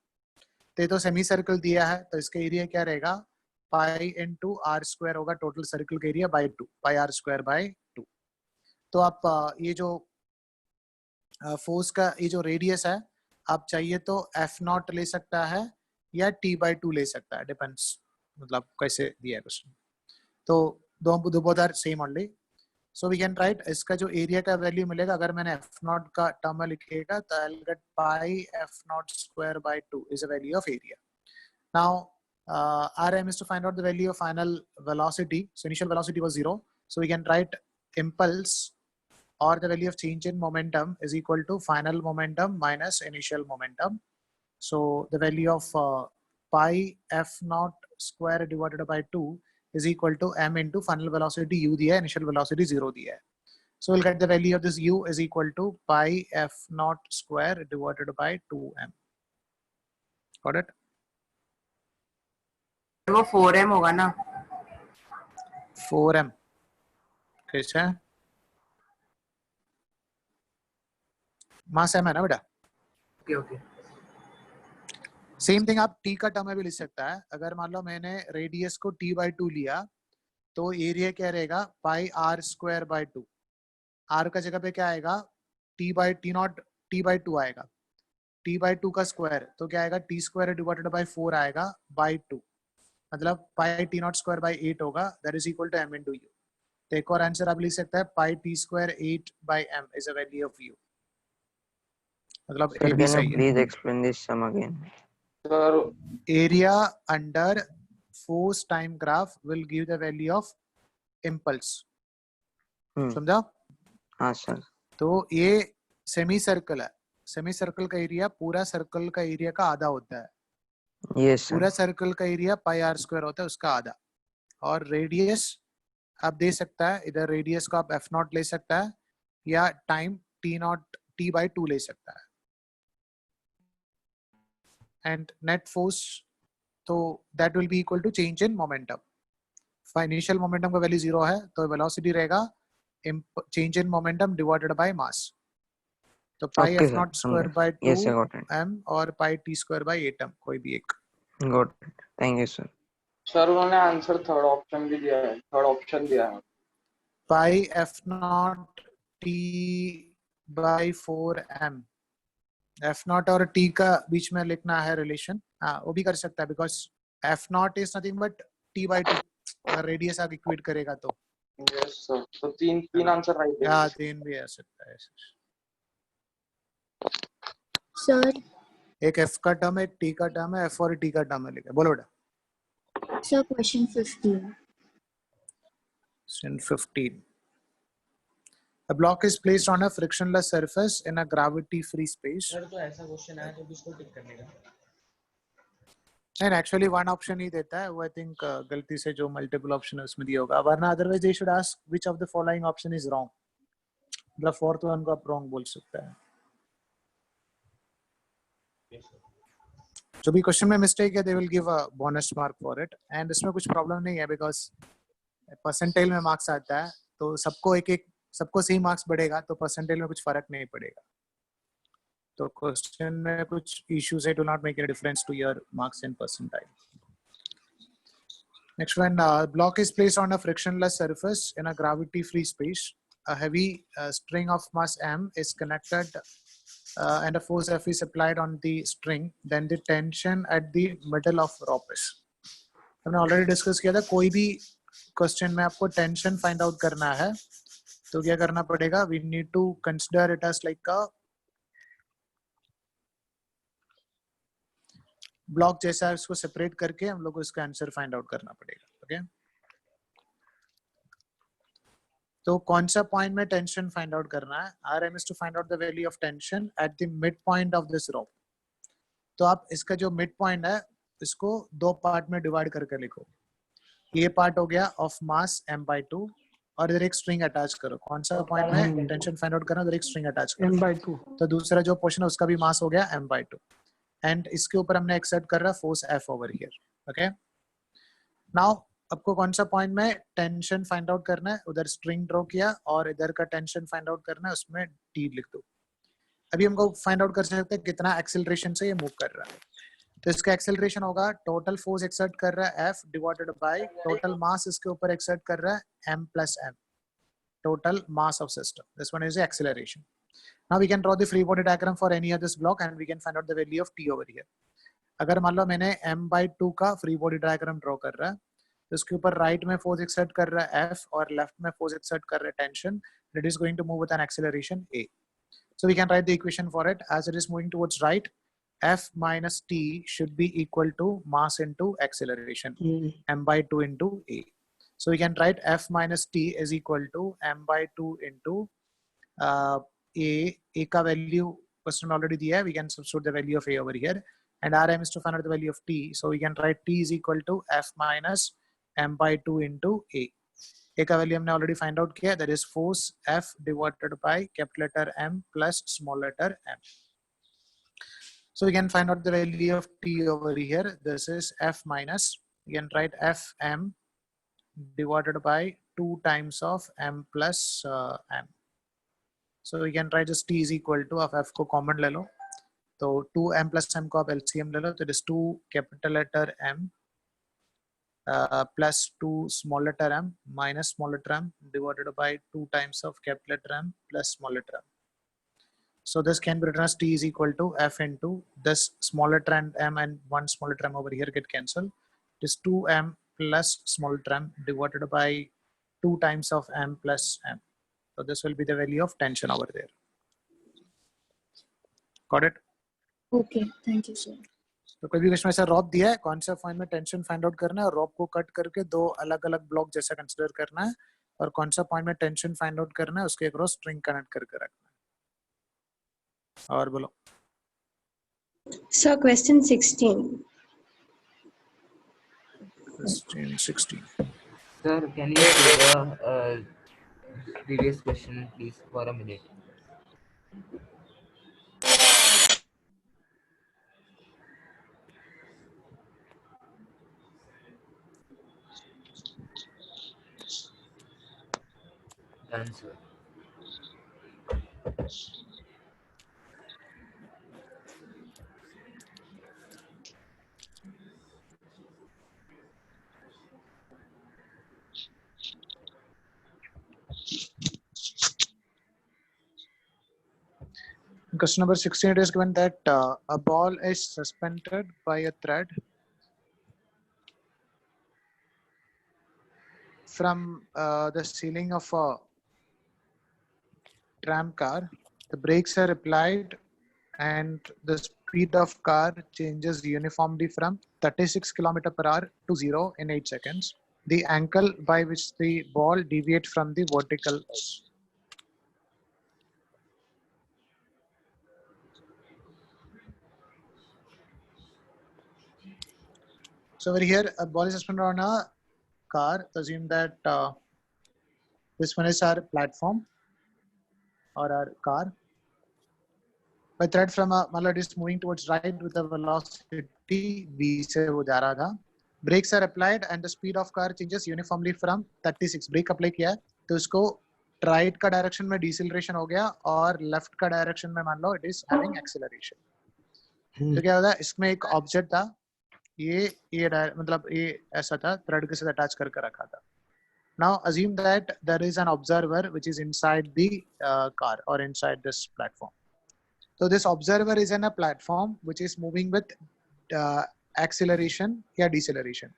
तो semi circle दिया है तो इसका area क्या रहेगा pi into r square होगा total circle का area by 2 pi r square by 2. तो आप ये जो फोर्स का ये जो रेडियस है आप चाहिए तो एफ नॉट ले सकता है या टी बाई 2 ले सकता है डिपेंड्स मतलब कैसे दिया है क्वेश्चन. तो दो both are same only. So we can write इसका जो एरिया का वैल्यू मिलेगा अगर मैंने एफ नॉट का टर्म लिखेगा तो I will get pi F not square by 2 is the value of area. Now our aim is to find out the value of final velocity. So initial velocity was 0, so we can write impulse or the value of change in momentum is equal to final momentum minus initial momentum. So the value of pi f naught square divided by 2 is equal to m into final velocity u दिया है, initial velocity 0 दिया है. So we'll get the value of this u is equal to pi f naught square divided by 2m. Got it? वो 4m होगा ना 4m कैसे मास m है ना बेटा. ओके ओके सेम थिंग आप t का टर्म में भी लिख सकता है. अगर मान लो मैंने रेडियस को t बाई 2 लिया तो एरिया क्या रहेगा पाई आर स्क्वायर बाय 2. r का जगह पे क्या आएगा t by T not t by 2 आएगा. t बाई 2 का स्क्वायर तो क्या आएगा t स्क्वायर डिवाइडेड बाय 4 आएगा बाय 2 मतलब pi T naught square by 8 होगा that is equal to m into u. तो एक और आंसर आप लिख सकते हैं pi T square 8 by m is a value of u. मतलब Sir, ए भी can you सही है. please explain this sum again? Sir Area under force time graph will give the value of impulse. समझा? हाँ सर. तो ये semi circle है. सेमी सर्कल का एरिया पूरा सर्कल का एरिया का आधा होता है. Yes sir. पूरा सर्कल का एरिया पाई आर स्क्वायर होता है उसका आधा. और रेडियस आप दे सकता है इधर रेडियस को आप एफ नॉट ले सकता है या time t naught t by 2 ले सकता है. एंड नेट फोर्स तो that will be equal to change in momentum. Initial momentum का वैल्यू 0 है तो वेलोसिटी रहेगा change in momentum divided by mass. तो pi Okay f sir. Naught square by 2 Yes I got it. m और पाई T square by 8m कोई भी एक. Got it. Thank you sir. Sir उन्होंने आंसर थर्ड ऑप्शन भी दिया है third option दिया है pi F naught T by 4m. F naught और टी का बीच में लिखना है रिलेशन. हाँ वो भी कर सकता है because F not is nothing but T by 2 अगर रेडियस आप इक्वेट करेगा तो. यस सर तो तीन आंसर राइट है. या 3 भी आ सकता है. सर एक एफ का टर्म है एक टी का टर्म है एफ और टी का टर्म है लिखा. बोलो बेटा. Sir question 15 Question 15. A block is placed on a frictionless surface in a gravity-free space. Sir तो ऐसा क्वेश्चन आया तो किसको टिक करने का And actually one option ही देता है वो I think गलती से जो multiple option है उसमें दिया होगा वरना otherwise they should ask which of the following option is wrong. मतलब fourth one को आप wrong बोल सकते हैं. जो भी क्वेश्चन में मिस्टेक है they will give a bonus mark for it. And इसमें कुछ प्रॉब्लम नहीं है because परसेंटाइल में मार्क्स आता है तो सबको सही मार्क्स बढ़ेगा तो परसेंटाइल में कुछ फर्क नहीं पड़ेगा. तो क्वेश्चन में कुछ इश्यूज है, do not make any difference to your marks in percentile. Next one, block is placed on a frictionless surface in a gravity-free space. A heavy string of mass m is connected and a force F is applied on the string. Then the tension at the middle of rope is. हमने already discuss किया था कोई भी question में आपको tension find out करना है तो क्या करना पड़ेगा. We need to consider it as like a block जैसा है उसको सेपरेट करके हम लोग को इसका आंसर फाइंड आउट करना पड़ेगा. ओके, तो कौन सा पॉइंट में टेंशन फाइंड आउट करना है? Our aim is to find out the value of tension at the mid point of this rope. तो आप इसका जो मिड पॉइंट है इसको दो पार्ट में डिवाइड करके लिखो. ये पार्ट हो गया ऑफ मास m/2 और इधर एक स्ट्रिंग अटैच करो. कौन सा पॉइंट में टेंशन फाइंड आउट करना है? उधर एक स्ट्रिंग अटैच करो. m/2. तो दूसरा जो पोर्शन है उसका भी मास हो गया m/2 एंड इसके ऊपर हमने एक्सर्ट कर रहा force F over here. Okay, now आपको कौन सा पॉइंट में टेंशन फाइंड आउट करना है? उधर स्ट्रिंग ड्रॉ किया और इधर का टेंशन फाइंड आउट करना है, उसमें T लिख दो. अभी हमको फाइंड आउट कर सकते हैं कितना एक्सेलरेशन से ये मूव कर रहा है. तो इसका एक्सेलरेशन होगा टोटल फोर्स एक्सर्ट कर रहा है F divided by total mass इसके ऊपर एक्सर्ट कर रहा है m plus m, total mass of system. This one is the acceleration. Now we can draw the free body diagram for any of this block and we can find out the value of T over here. अगर मान लो मैंने m/2 का free body diagram draw कर रहा है, तो इसके ऊपर राइट में फोर्स एक्सर्ट कर रहा है F और लेफ्ट में फोर्स एक्सर्ट कर रहा है tension. It is going to move with an acceleration A. So we can write the equation for it. As it is moving towards right, F minus T should be equal to mass into acceleration, m/2 into A. So we can write F minus T is equal to m/2 into A. A का value question में already दिया है. We can substitute the value of A over here. And Rm is to find out the value of T. So we can write T is equal to F minus m/2 into A. A का value हमने already find out किया. That is force F divided by capital letter M plus small letter m. So we can find out the value of T over here. This is F minus, we can write Fm divided by 2 times of m plus m. So we can write this T is equal to, of F को common ले लो, तो 2m plus m को आप LCM ले लो, तो it is 2 capital letter M plus 2 small letter m minus small letter m divided by 2 times of capital letter M plus small letter m. So this can be written as T is equal to F into this small letter m and one small letter m over here get cancelled. It is 2m plus small letter m divided by 2 times of m plus m. So this will be the value of tension over there. Got it? Okay, thank you, sir. तो कोई भी question ऐसा रॉप दिया है, कौन सा point में tension find out करना है और रॉप को कट करके दो अलग अलग ब्लॉक जैसा कंसीडर करना है, और कौन सा पॉइंट में टेंशन फाइंड आउट करना है उसके अक्रॉस स्ट्रिंग कनेक्ट करके रखना है. और बोलो. So question 16. Question 16. Sir, can you see the previous question, please, for a minute? Done, sir. In question number 16, it is given that a ball is suspended by a thread from the ceiling of a tram car. The brakes are applied and the speed of car changes uniformly from 36 km/h to 0 in 8 seconds. The angle by which the ball deviates from the vertical is. So over here, a ball is suspended on a car. Assume that this one is our platform or our car. By thread from a mallet is moving towards right with a velocity v से वो जा रहा था. Brakes are applied and the speed of car changes uniformly from 36. Brake apply किया है तो इसको right का direction में deceleration हो गया और left का direction में मान लो it is having acceleration. तो क्या होता है, इसमें एक object था, ये मतलब ये ऐसा था, thread के साथ attach करके रखा था. Now assume that there is an observer which is inside the car or inside this platform. So this observer is in a platform which is moving with acceleration or deceleration.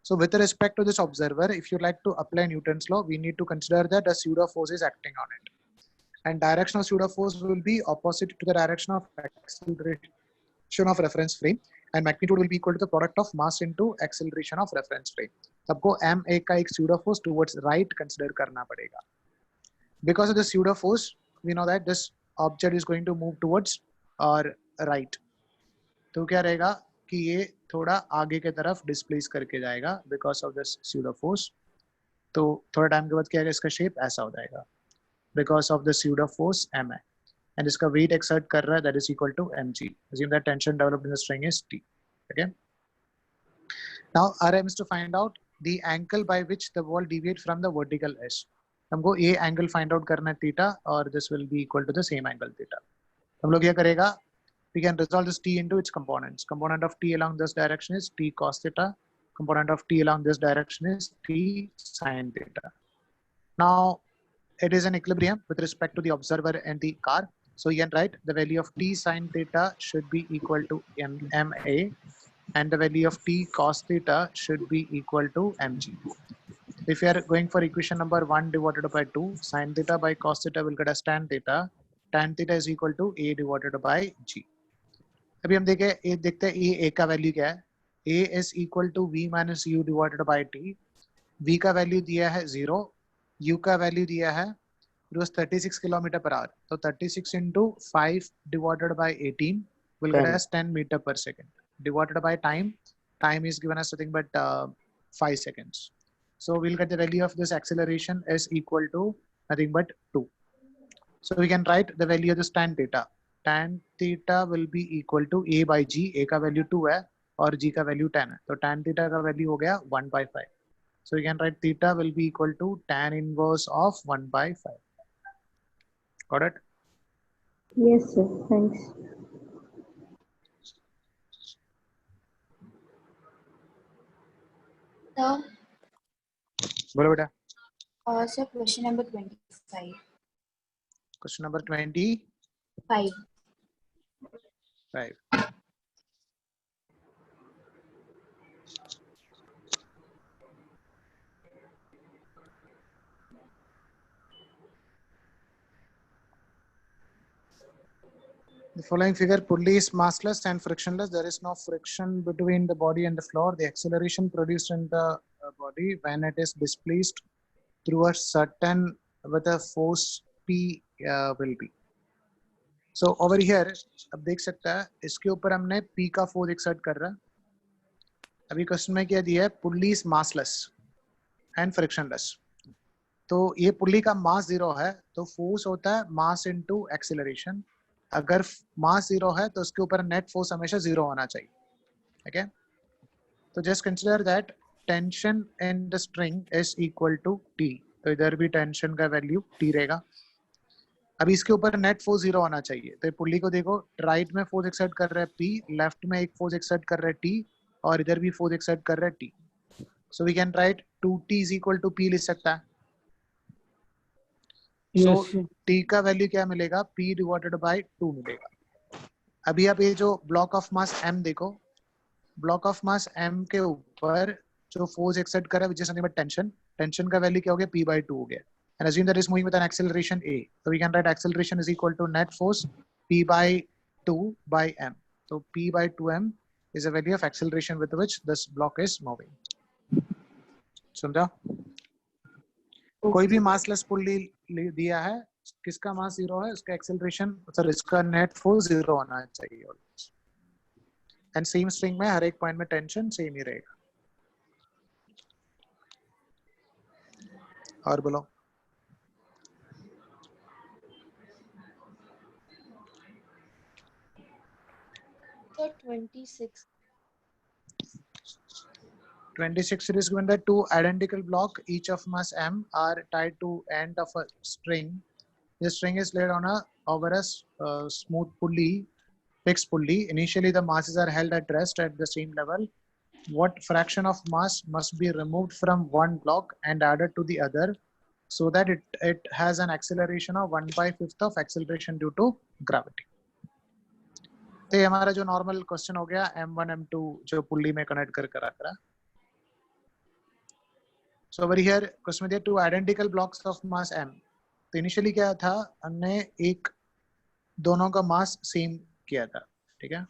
So with respect to this observer, if you like to apply Newton's law, we need to consider that a pseudo force is acting on it. And direction of pseudo force will be opposite to the direction of acceleration. of reference frame and magnitude will be equal to the product of mass into acceleration of reference frame. सबको ma का एक pseudo force towards right consider करना पड़ेगा. Because of the pseudo force, we know that this object is going to move towards or right. तो क्या रहेगा कि ये थोड़ा आगे के तरफ डिस्प्लेस करके जाएगा because of this pseudo force. तो थोड़ा टाइम के बाद क्या है, इसका शेप ऐसा हो जाएगा because of the pseudo force ma. And इसका weight exert कर रहा है, that is equal to mg. Assume that tension developed in the string is T. Okay. Now our aim is to find out the angle by which the wall deviates from the vertical edge. हमको a angle find out करना है theta, और this will be equal to the same angle theta. हम लोग क्या करेगा? We can resolve this T into its components. Component of T along this direction is T cos theta. Component of T along this direction is T sin theta. Now it is an equilibrium with respect to the observer and the car. So you can write the value of T sin theta should be equal to ma, and the value of T cos theta should be equal to mg. If you are going for equation number 1 divided by 2, sin theta by cos theta will get as tan theta. Tan theta is equal to a divided by g. अभी हम देखते हैं a का value क्या है. a is equal to v minus u divided by t. v का value दिया है 0, u का वैल्यू दिया है it was 36 kilometer per hour. So 36 into 5 divided by 18 will get us 10 meter per second. Divided by time, time is given as nothing but 5 seconds. So we'll get the value of this acceleration is equal to nothing but 2. So we can write the value of this tan theta. Tan theta will be equal to a by g. A का value 2 है और g का value 10 है. तो tan theta का value हो गया 1 by 5. So we can write theta will be equal to tan inverse of 1 by 5. Got it? Yes, sir. Thanks. Sir, बोलो बेटा. sir, question number 25. Question number 25. 5. The following figure, pulley is massless and frictionless. There is no friction between the body and the floor. The acceleration produced in the body when it is displaced through a certain with a force P will be. So over here, अब देख सकता है इसके ऊपर हमने P का force exert कर रहा है. अभी क्वेश्चन में क्या दिया है, pulley is massless and frictionless. तो ये पुल्ली का मास 0 है तो फोर्स होता है मास इनटू एक्सेलरेशन. अगर मास 0 है तो उसके ऊपर नेट फोर्स हमेशा 0 होना चाहिए. ओके. तो just consider that tension in the string is equal to T. तो इधर भी टेंशन का वैल्यू T रहेगा. अभी इसके ऊपर नेट फोर्स 0 होना चाहिए. तो पुल्ली को देखो, राइट में फोर्स एक्सर्ट कर रहा है P, लेफ्ट में एक फोर्स एक्सर्ट कर रहा है T, और इधर भी फोर्स एक्सर्ट कर रहा है T. So we can write 2T is equal to P लिख सकता है. So T का वैल्यू क्या मिलेगा, P डिवाइडेड बाय 2 मिलेगा. अभी आप ये जो ब्लॉक ऑफ मास M देखो, ब्लॉक ऑफ मास M के ऊपर जो फोर्स एक्सर्ट कर रहा है, which is nothing but tension. Tension का वैल्यू क्या हो गया, P by 2 हो गया. And assume that is moving with an acceleration A. So we can write acceleration is equal to net force P by 2 by M. So P by 2M is a value of acceleration with which this block is moving. समझा? कोई भी massless pulley दिया है, किसका मास 0 है, उसका acceleration sir इसका net force 0 होना चाहिए. एंड सेम स्ट्रिंग में हर एक पॉइंट में टेंशन सेम ही रहेगा. और बोलो. Sir, 26. 26 it is given that two identical blocks, each of mass M, are tied to end of a string. The string is laid on over a smooth pulley, fixed pulley. Initially, the masses are held at rest at the same level. What fraction of mass must be removed from one block and added to the other so that it has an acceleration of 1/5 of acceleration due to gravity? तो ये हमारा जो normal question हो गया M1 M2 जो pulley में connect कर रहा. So over here क्वेश्चन में दिया two identical blocks of mass M. तो इनिशियली क्या था, हमने एक दोनों का मास सेम किया था. ठीक है.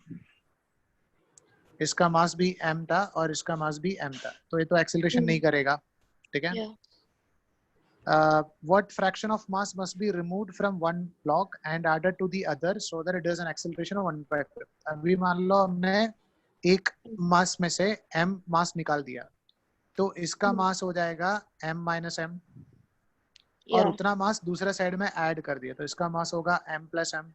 इसका मास भी m था और इसका मास भी m था, तो ये तो एक्सेलरेशन नहीं करेगा, ठीक है। Yeah. What fraction of mass must be removed from one block and added to the other so that it does an acceleration of 1/5? अभी मान लो हमने एक मास में से m मास निकाल दिया, तो इसका मास हो जाएगा m माइनस m, और Yeah. उतना मास दूसरे साइड में ऐड कर दिया, तो इसका मास होगा m प्लस m।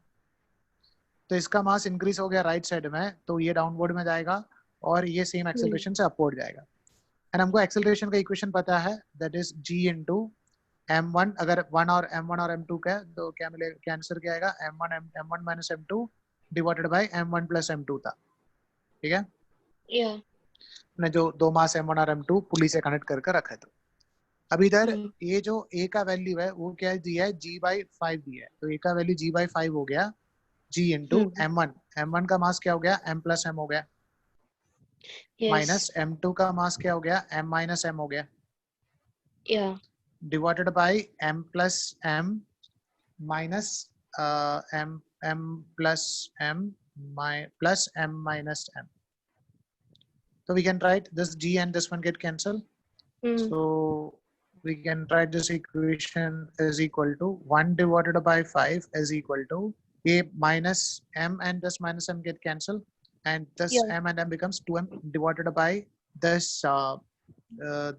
तो इसका मास इंक्रीज हो गया राइट साइड में, तो ये डाउनवर्ड में जाएगा और ये सेम एक्सेलरेशन से अपवर्ड जाएगा। एंड हमको एक्सेलरेशन का इक्वेशन पता है, that is g into m1। अगर m1 और m2 का है तो क्या मिलेगा, क्या आंसर क्या आएगा, m1 minus m2 divided by m1 plus m2 था, ठीक है। Yeah. ने जो दो मास m1 और m2 पुली से कनेक्ट करके रखा है। तो अब इधर ये जो a का वैल्यू है वो क्या दिया है, g/5 दिया है, तो a का वैल्यू g/5 हो गया, g इंटू m1 का मास क्या हो गया, m प्लस m हो गया, माइनस Yes. m2 का मास क्या हो गया, m माइनस m हो गया, Yeah. Divided by m plus m minus m plus m plus m minus m. So we can write this g and this one get cancelled. So we can write this equation is equal to 1 divided by 5 is equal to a minus m, and this minus m get cancelled, and this m and m becomes 2m divided by this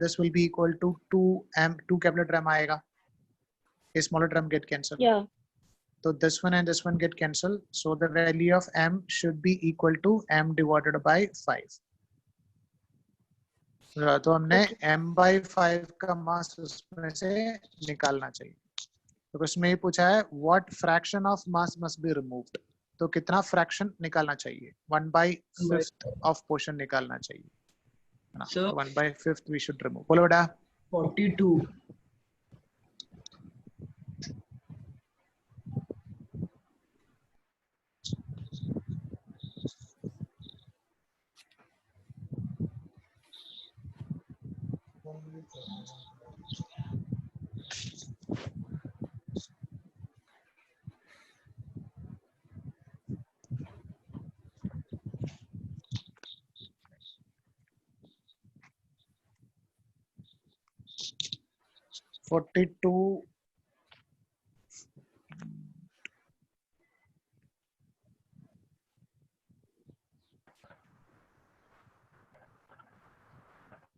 this will be equal to 2m, 2 capital term आएगा, a smaller term get cancelled. Yeah. So this one and this one get cancelled, so the value of m should be equal to m divided by 5. तो हमने m/5 का मास उसमें से निकालना चाहिए। तो उसमें ये पूछा है what fraction of mass must be removed, तो कितना फ्रैक्शन निकालना चाहिए, 1/5 ऑफ पोर्शन निकालना चाहिए ना, Sir, 1/5 वी शुड रिमूव। बोलो बेटा। 42.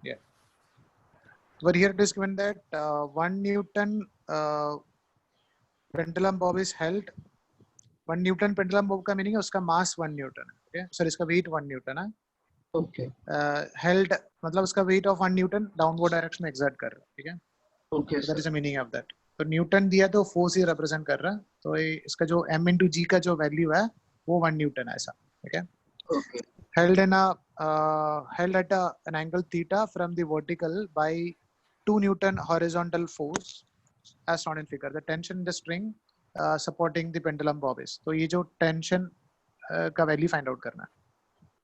Yeah. But here it is given that 1 Newton pendulum bob is held. 1 Newton pendulum bob का मीनिंग है उसका मास 1 न्यूटन है, ठीक है सर, इसका वेट 1 न्यूटन है। Okay. Held मतलब उसका weight of 1 Newton downward direction में एक्सर्ट कर रहा है, ठीक है। Okay, that sir. Is the meaning of that. तो न्यूटन दिया तो फोर्स ही रिप्रेजेंट कर रहा है, तो इसका जो m into g का जो वैल्यू है वो 1 न्यूटन है ऐसा, ठीक है। Okay. Held at an angle theta from the vertical by 2 Newton horizontal force as shown in figure. The tension in the string supporting the pendulum bob is. तो ये जो टेंशन का वैल्यू फाइंड आउट करना है,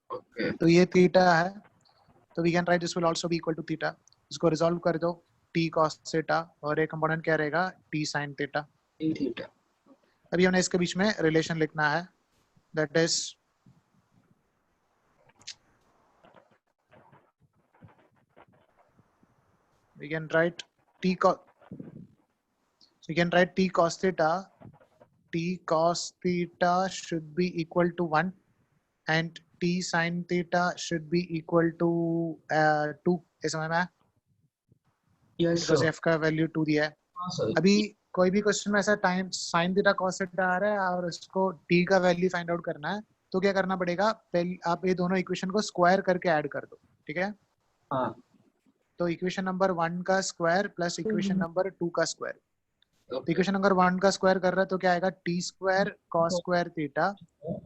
Okay. तो ये theta है, तो we can write this will also be equal to theta. इसको रिजॉल्व कर दो, t cos थीटा और एक कंपोनेंट क्या रहेगा, t sin theta. In theta. अभी हमें इसके बीच में रिलेशन लिखना है, that is we can write t cos theta. T cos theta should be equal to 1 and t sin theta should be equal to 2। ये समझ में आया? Yes, Because sir. f का वैल्यू 2 दिया है। हाँ, sir. अभी कोई भी क्वेश्चन में ऐसा time sin theta cos theta आ रहा है और उसको t का वैल्यू फाइंड आउट करना है, तो क्या करना पड़ेगा, पहले आप ये दोनों इक्वेशन को स्क्वायर करके ऐड कर दो, ठीक है। हाँ. तो इक्वेशन नंबर 1 का स्क्वायर प्लस इक्वेशन नंबर 2 का स्क्वायर। तो Okay. इक्वेशन नंबर 1 का स्क्वायर कर रहा है तो क्या आएगा, T square cos square theta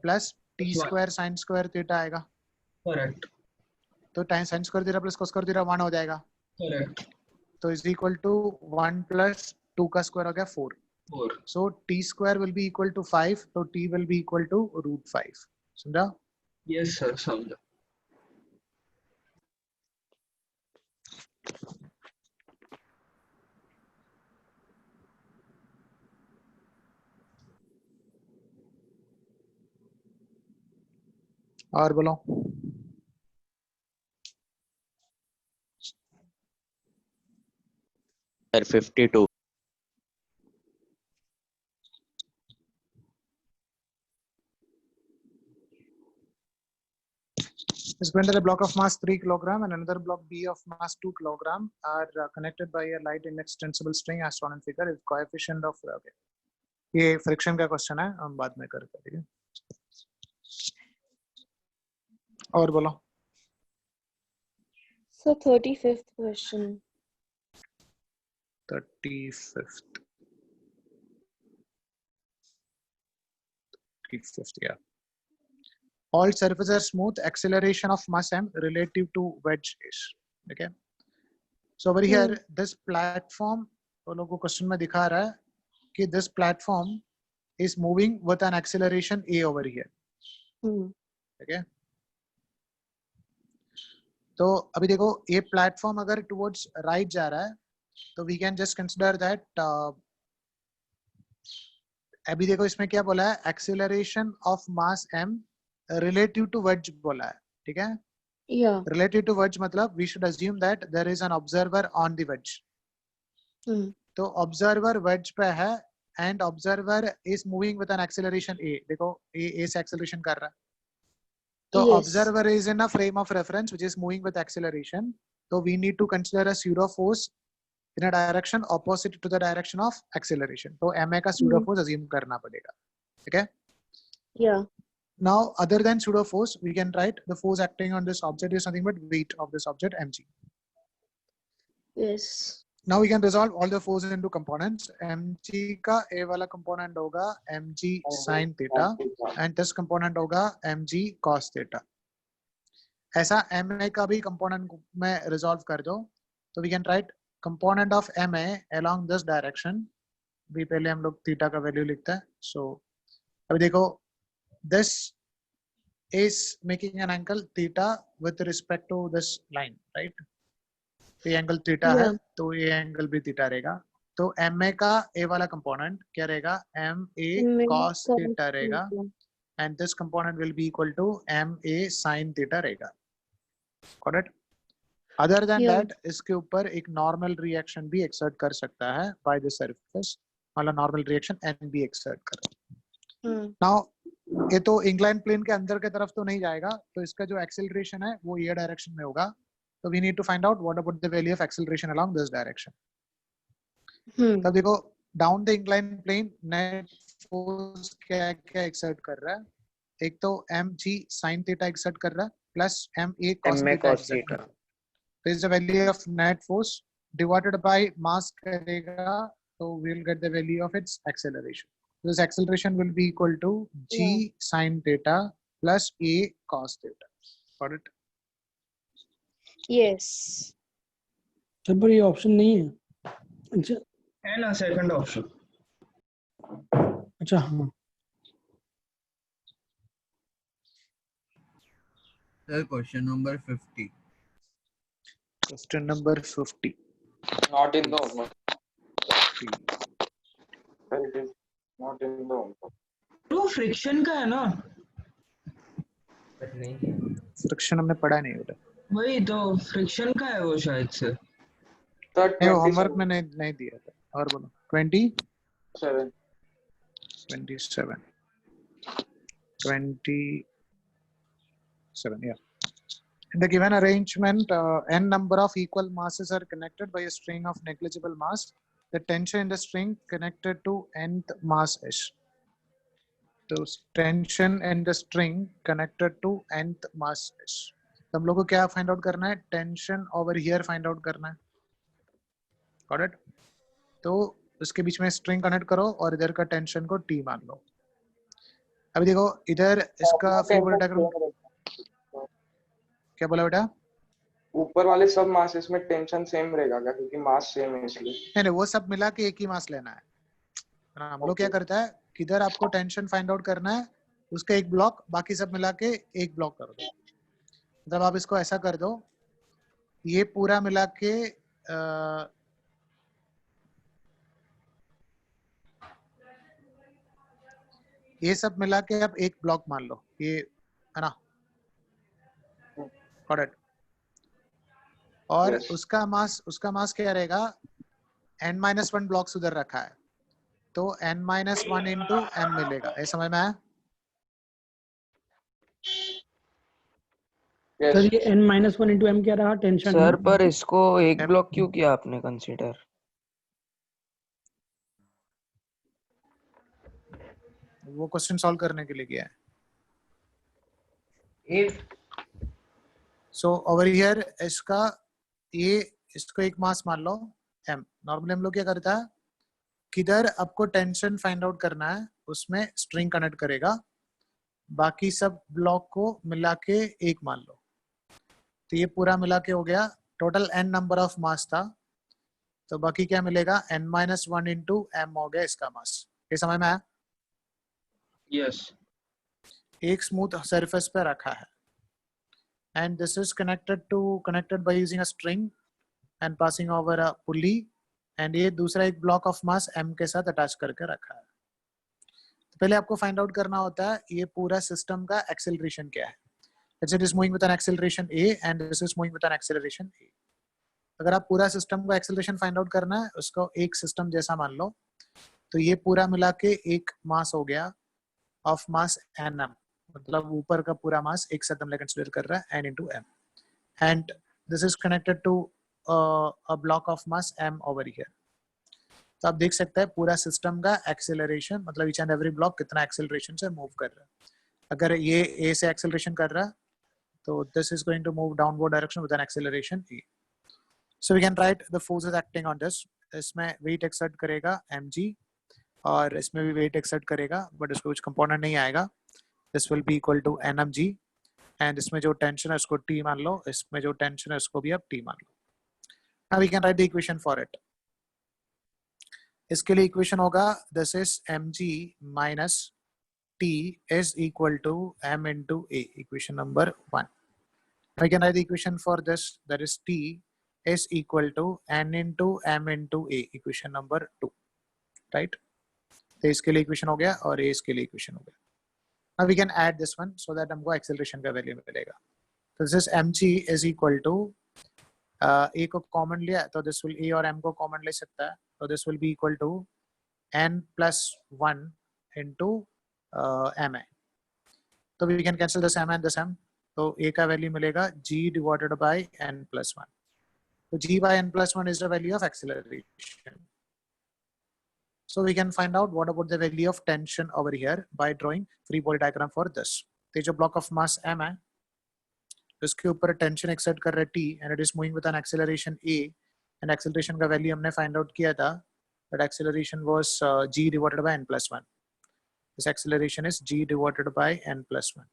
plus T square sine square theta आएगा। Correct. तो time sine square theta plus cos square theta 1 हो जाएगा, Correct. तो इज इक्वल टू 1 प्लस 2 का स्क्वायर हो गया 4। 4. So T square will be equal to 5, तो T will be equal to √5। समझा? Yes, sir. समझा. और बोलो। Sir, 52. This blender, a block of mass 3 kg and another block B of mass 2 kg are connected by a light inextensible string as shown in figure. If coefficient of okay. ये friction का question है, हम बाद में करते हैं, ठीक है? और बोलो. So 35th question. 35th. 35th, yeah. All surfaces are smooth. Acceleration of mass m relative to wedge is. Okay. So over here, this platform, वो लोगों को क्वेश्चन में दिखा रहा है कि this platform is moving with an acceleration a over here. Okay. तो अभी देखो ये प्लेटफॉर्म अगर टुवर्ड्स राइट जा रहा है तो we can just consider that अभी देखो इसमें क्या बोला है, acceleration of mass m relative to wedge बोला है, ठीक है? Yeah. रिलेटिव टू वेज मतलब we should assume that there is an observer on the wedge. तो ऑब्जर्वर वेज पे है and observer is moving with an acceleration a. देखो a से एक्सेलरेशन कर रहा है. So Yes. observer is in a frame of reference which is moving with acceleration. So we need to consider a pseudo force in a direction opposite to the direction of acceleration. So ma का pseudo force assume करना पड़ेगा. Okay? Yeah. Now other than pseudo force, we can write the force acting on this object is nothing but weight of this object mg. Yes. Now we can resolve all the forces into components. mg का a वाला component होगा mg sin theta and this component होगा mg cos theta. ऐसा ma का भी component में resolve कर दो तो we can write component of ma along this direction. भी पहले हम लोग theta का value लिखते हैं. So अभी देखो this is making an angle theta with respect to this line, right? ये एंगल थीटा है तो ये एंगल भी थीटा रहेगा. तो ma का a वाला कंपोनेंट क्या रहेगा, ma cos थीटा रहेगा and this component will be equal to ma sin theta रहेगा. Got it? Other than that इसके ऊपर एक नॉर्मल रिएक्शन भी एक्सर्ट कर सकता है बाय द सरफेस, मतलब नॉर्मल रिएक्शन n भी एक्सर्ट कर. नाउ ये तो इंक्लाइन प्लेन के अंदर के तरफ तो नहीं जाएगा, तो इसका जो एक्सेलरेशन है वो ये डायरेक्शन में होगा. So we need to find out what about the value of acceleration along this direction. तब देखो down the inclined plane net force क्या क्या exert कर रहा है. एक तो mg sin theta exert कर रहा है plus ma cos theta exert कर रहा है. So is the value of net force divided by mass करेगा तो we will get the value of its acceleration. This acceleration will be equal to g sin theta plus a cos theta. Got it? Yes. जब पर ये option नहीं है. अच्छा है ना सेकंड ऑप्शन. अच्छा हाँ. Sir, question number 50. Question number 50. Not in the homework. It is not in the homework. तो फ्रिक्शन का है ना. बट नहीं है. फ्रिक्शन हमने पढ़ा नहीं होता. वही तो फ्रिक्शन का है वो शायद से. नहीं वो होमवर्क में नहीं दिया था. और बोलो 27 yeah. In the given arrangement, n number of equal masses are connected by a string of negligible mass. The tension in the string connected to nth mass is. So tension in the string connected to nth mass is. हम लोगों को क्या find out करना है, tension over here find out करना है. Got it? तो उसके बीच में स्ट्रिंग कनेक्ट करो और इधर का टेंशन को T मान लो. अभी देखो इधर इसका फेवरेट डायग्राम क्या बोला बेटा? ऊपर वाले सब मासेस में टेंशन सेम रहेगा क्या, क्योंकि मास सेम है इसलिए? नहीं वो सब मिला के एक ही मास लेना है. हम लोग क्या करता है, किधर आपको टेंशन फाइंड आउट करना है उसका एक ब्लॉक, बाकी सब मिला के एक ब्लॉक कर दो. जब आप इसको ऐसा कर दो, ये पूरा मिला के ये सब मिला के आप एक ब्लॉक मान लो, ये है ना. Got it? और उसका मास क्या रहेगा, n-1 ब्लॉक्स उधर रखा है, तो n-1 इंटू m मिलेगा। ये समझ में आया? सर यस ये n-1 into m क्या रहा? टेंशन सर ना? पर इसको एक M- ब्लॉक क्यों किया आपने कंसीडर? वो क्वेश्चन सॉल्व करने के लिए किया है। सो ओवर हियर इसका ये इसको एक मास मान लो m। नॉर्मली हम लोग क्या करता है, किधर आपको टेंशन फाइंड आउट करना है उसमें स्ट्रिंग कनेक्ट करेगा, बाकी सब ब्लॉक को मिला के एक मान लो। तो ये पूरा मिला के हो गया, total n number of mass था, तो बाकी क्या मिलेगा, n-1 इंटू m हो गया इसका मास। ये समझ में आया? Yes. एक स्मूथ सरफेस पे रखा है and this is connected by using a string and passing over a pulley, and ये दूसरा एक ब्लॉक ऑफ मास m के साथ अटैच करके रखा है। तो पहले आपको फाइंड आउट करना होता है ये पूरा सिस्टम का एक्सेलरेशन क्या है। It is moving with an acceleration a and this is moving with an acceleration a। अगर आप पूरा सिस्टम का एक्सेलरेशन फाइंड आउट करना है, उसको एक सिस्टम जैसा मान लो, तो ये पूरा मिला के एक मास हो गया ऑफ मास nm, मतलब ऊपर का पूरा मास एक साथ हम लोग कंसीडर कर रहा है n into m, and this is connected to a block of mass m over here। तो आप देख सकते हैं पूरा सिस्टम का एक्सेलरेशन, मतलब ईच एंड एवरी ब्लॉक कितना एक्सेलरेशन से मूव कर रहा है। अगर ये a से एक्सेलरेशन कर रहा है, तो this is going to move downward direction with an acceleration a। So we can write the forces acting on this। इसमें weight exert करेगा mg और इसमें भी weight exert करेगा, बट इसको कुछ कंपोनेंट नहीं आएगा। This will be equal to nmg, and इसमें जो टेंशन है उसको t मान लो, इसमें जो टेंशन है उसको भी आप t मान लो। Now we can write the equation for it। इसके लिए इक्वेशन होगा this is mg minus t is equal to m into a, equation number 1। We can write the equation for this, that is t is equal to n into m into a, equation number 2, right? तो इसके लिए equation हो गया और ये इसके लिए equation हो गया। Now we can add this one so that हमको acceleration का वैल्यू मिलेगा। तो this is mg is equal to a को कॉमन लिया तो this will a और m को कॉमन ले सकता है, तो this will be equal to n plus 1 into ma। तो we can cancel this m and this m, तो a का वैल्यू मिलेगा g divided by n plus 1। तो g by n plus 1 is the value of acceleration। So we can find out what about the value of tension over here by drawing free body diagram for this। तो जो block of mass m है, उसके ऊपर tension exert कर रहा है t and it is moving with an acceleration a, and acceleration का value हमने फाइंड आउट किया था, that acceleration was g divided by n plus 1। This acceleration is g divided by n plus 1।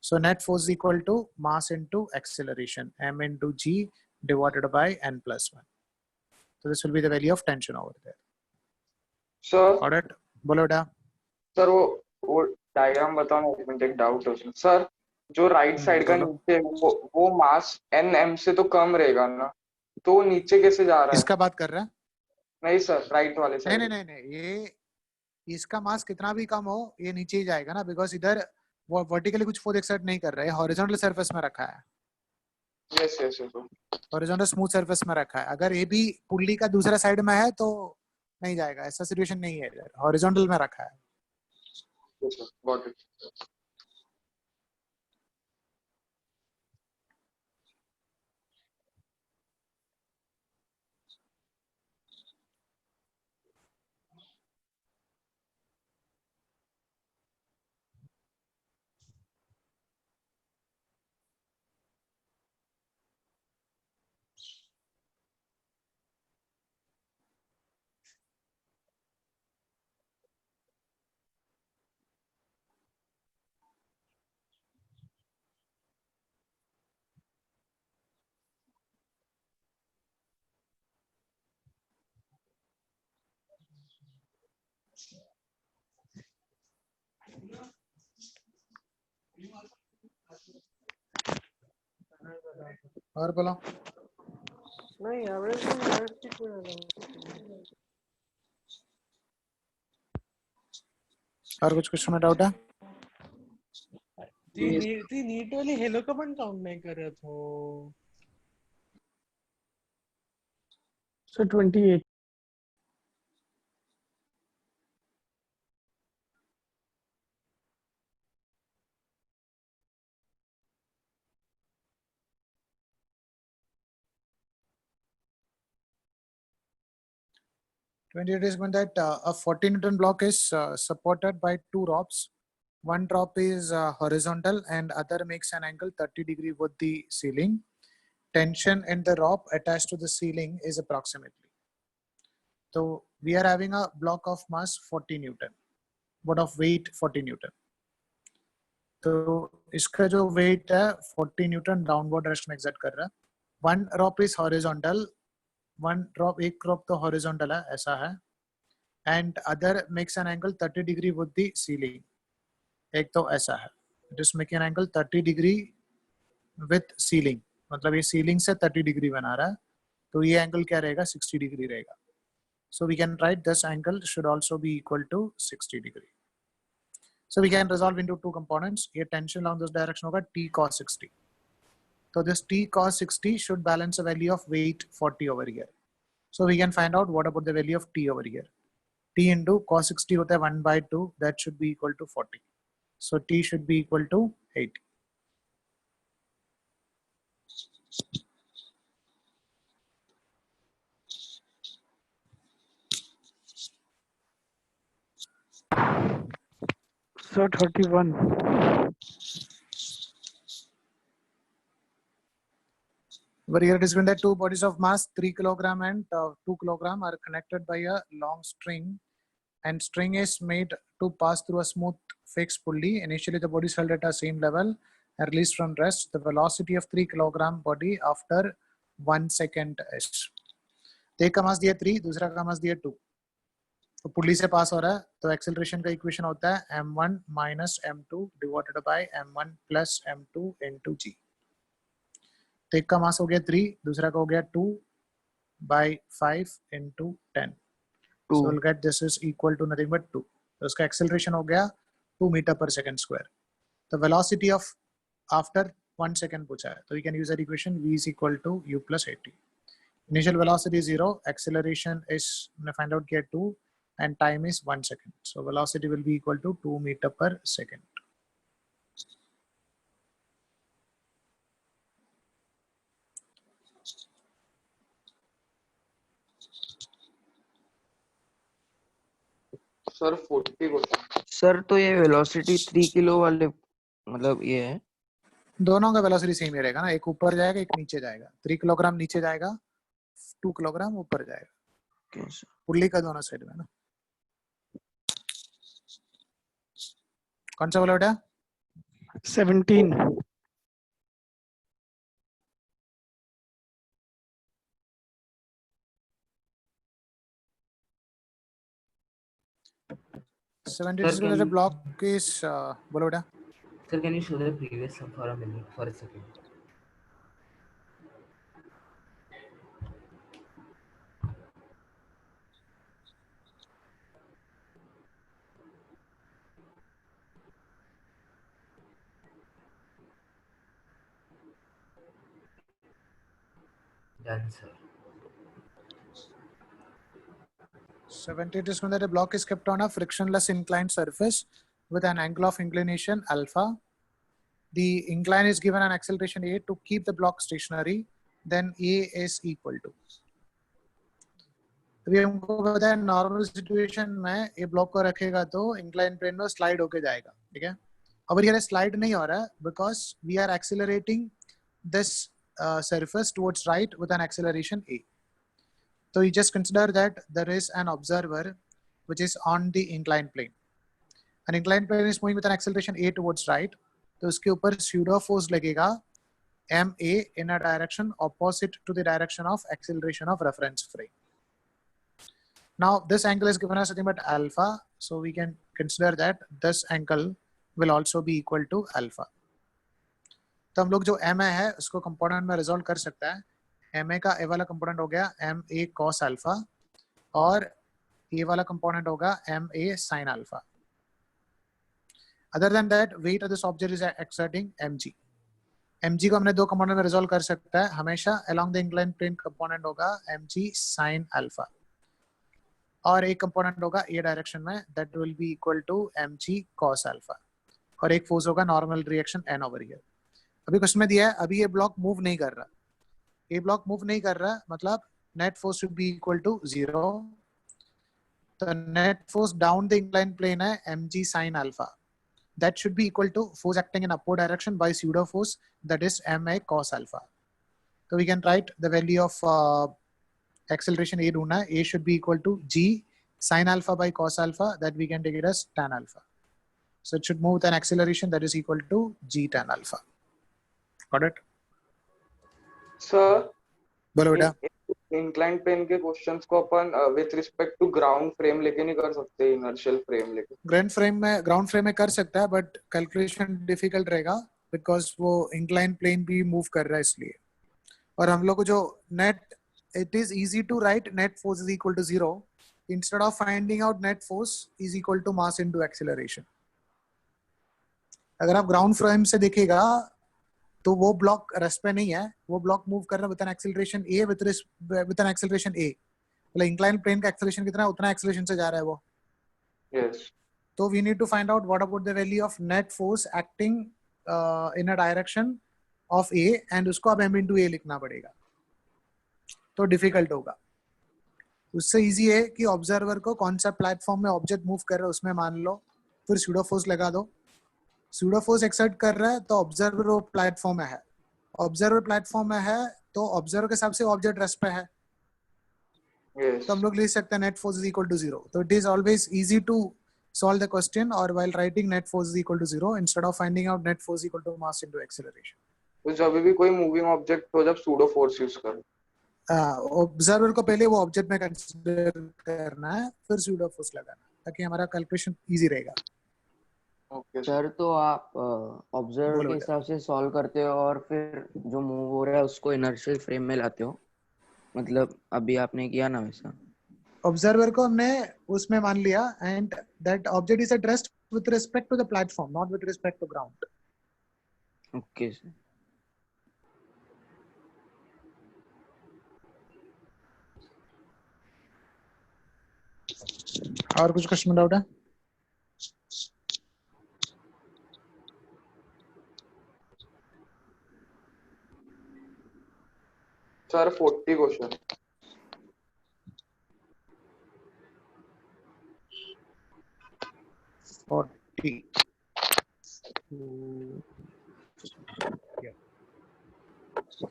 So net force is equal to mass into acceleration, m into g divided by n plus 1। So this will be the value of tension over there। Sir Alright, बोलो बेटा। Sir वो diagram बताओ ना, एक minute, एक doubt है उसमें। Sir जो राइट साइड का बोलो। नीचे वो मास एन एम से तो कम रहेगा ना, तो वो नीचे कैसे जा रहा है? इसका बात कर रहा है? नहीं सर, राइट वाले नहीं साइड। नहीं नहीं नहीं, ये इसका मास कितना भी कम हो ये नीचे ही जाएगा ना, बिकॉज इधर वो वर्टिकली कुछ फोर्स एक्सर्ट नहीं कर रहा है, हॉरिजॉन्टल सरफेस में रखा है, yes yes yes. Horizontal smooth surface में रखा है। अगर ये भी पुल्ली का दूसरा साइड में है तो नहीं जाएगा, ऐसा सिचुएशन नहीं है, इधर हॉरिजॉन्टल में रखा है। Yes sir, got it. और बोलो। नहीं और कुछ में डाउट है? नीट वाली हेलो का पण काउंट नहीं कर रहा था। Sir 28 28 is when that a 40 Newton block is supported by two rods. One drop is horizontal and other makes an angle 30° with the ceiling. Tension in the rope attached to the ceiling is approximately. So we are having a block of mass 40 Newton, but of weight 40 Newton. तो इसका जो weight है 40 Newton downward direction में exert कर रहा है. One rope is horizontal, one drop एक drop तो horizontal है ऐसा है, and other makes an angle 30° with the ceiling. एक तो ऐसा है, it is making an angle 30° with ceiling. मतलब ये ceiling से 30° बना रहा है, तो ये angle क्या रहेगा 60° रहेगा. So we can write this angle should also be equal to 60°. So we can resolve into two components. ये tension along this direction होगा T cos 60. So this T cos 60 should balance a value of weight 40 over here. So we can find out what about the value of T over here. T into cos 60 होता है 1/2, that should be equal to 40. So T should be equal to 80. Sir, 31. Over here it is when the two bodies of mass 3 kg and 2 kg are connected by a long string, and string is made to pass through a smooth fixed pulley. Initially the body is held at the same level and released from rest. The velocity of 3 kg body after 1 second is. एक का मास दिया 3, दूसरा का मास दिया 2. तो pulley से पास हो रहा है, तो एक्सेलरेशन का इक्वेशन होता है m1 minus m2 divided by m1 plus m2 into g. तो एक का मास हो गया 3, दूसरा का हो गया 2 by 5 into 10. So we'll get this is equal to nothing but 2. तो उसका एक्सेलरेशन हो गया 2 meter per second square. The velocity of after 1 second पूछा है, तो we can use that equation v is equal to u plus 80. Initial velocity is 0, acceleration is find out get 2, and time is 1 second. So velocity will be equal to 2 meter per second. Sir 40 होता है. Sir तो ये velocity 3 kilo वाले मतलब ये है, दोनों का वेलोसिटी सेम ही रहेगा ना, एक ऊपर जाएगा एक नीचे जाएगा. 3 किलोग्राम नीचे जाएगा, 2 किलोग्राम ऊपर जाएगा. कैसे? पुल्ली का दोनों साइड में ना. कौन सा बोला बेटा? 17. Sir, the block is बोलो बेटा. Sir, can you show the previous sum for a minute, for a second? Done, sir. 78 is when the block is kept on a frictionless inclined surface with an angle of inclination alpha. The incline is given an acceleration a to keep the block stationary. Then a is equal to. अभी हमको पता है normal situation में ए block को रखेगा तो incline plane में slide होके जाएगा, ठीक है. अब ये स्लाइड नहीं हो रहा है because we are accelerating this surface towards right with an acceleration a. So you just consider that there is an observer which is on the inclined plane. An inclined plane is moving with an acceleration a towards right. तो उसके ऊपर pseudo force लगेगा ma in a direction opposite to the direction of acceleration of reference frame. Now this angle is given as nothing but alpha, so we can consider that this angle will also be equal to alpha. तो हम लोग जो ma है उसको component में resolve कर सकता है. ma का a वाला कंपोनेंट हो गया ma cos alpha और ये वाला कंपोनेंट होगा ma sin alpha. Other than that, weight of this object is exerting mg. mg को हमने दो कंपोनेंट में रिजॉल्व कर सकता है हमेशा. along the inclined plane component होगा mg sin alpha और एक कंपोनेंट होगा ये डायरेक्शन में that will be equal to mg cos alpha और एक फोर्स होगा normal reaction n over here. अभी क्वेश्चन में दिया है अभी ये ब्लॉक मूव नहीं कर रहा. ये ब्लॉक मूव नहीं कर रहा मतलब net force should be equal to 0 the net force down the inclined plane है mg sin alpha. That should be equal to force acting in upward direction by pseudo force, that is ma cos alpha. So we can write the value of acceleration a ढूंढना है. A should be equal to g sin alpha by cos alpha, that we can take it as tan alpha. So it should move with an acceleration that is equal to g tan alpha. Got it? Sir, बोलो बेटा. Incline plane के questions को अपन with respect to ground frame लेके नहीं कर सकते, inertial frame लेके. ग्राउंड फ्रेम में कर सकता है, बट कैलकुलेशन डिफिकल्ट रहेगा बिकॉज वो इंक्लाइन प्लेन भी मूव कर रहा है इसलिए. और हम लोग को जो net, it is easy to write net force is equal to 0 instead of finding out net force is equal to mass into acceleration. अगर आप ग्राउंड फ्रेम से देखेगा तो वो ब्लॉक रेस्ट पे नहीं है, वो ब्लॉक मूव कर रहा है with an acceleration a with an acceleration a. मतलब इंक्लाइन प्लेन का एक्सेलरेशन कितना है उतना एक्सेलरेशन से जा रहा है वो. यस. तो we need to find out what about the value of net force acting in a direction of a and उसको अब m into a लिखना पड़ेगा. तो डिफिकल्ट होगा. उससे इजी है कि ऑब्जर्वर को कौन सा प्लेटफॉर्म में ऑब्जेक्ट मूव कर रहा है उसमें मान लो, फिर स्यूडो फोर्स लगा दो. स्यूडो फोर्स एक्सर्ट कर रहा है तो ऑब्जर्वर वो प्लेटफॉर्म में है. ऑब्जर्वर प्लेटफॉर्म में है तो ऑब्जर्वर के हिसाब से ऑब्जेक्ट रेस्ट पे है. यस. तो हम लोग लिख सकते हैं net force is equal to 0. तो it is always easy to solve the question or while writing net force is equal to 0 instead of finding out net force equal to mass into acceleration. तो जब भी कोई moving object हो, जब pseudo force use करो, observer को पहले वो ऑब्जेक्ट में कंसीडर करना है, फिर सूडो फोर्स लगाना है, ताकि हमारा कैलकुलेशन इजी रहेगा. ओके सर तो आप ऑब्जर्वर बोलो के बेटा. हिसाब से सॉल्व करते हो और फिर जो मूव हो रहा है उसको इनर्शियल फ्रेम में लाते हो, मतलब अभी आपने किया ना वैसा. ऑब्जर्वर को हमने उसमें मान लिया and that object is at rest with respect to the platform, not with respect to ground. Okay sir. और कुछ क्वेश्चन डाउट है? Sir 40 question. 40.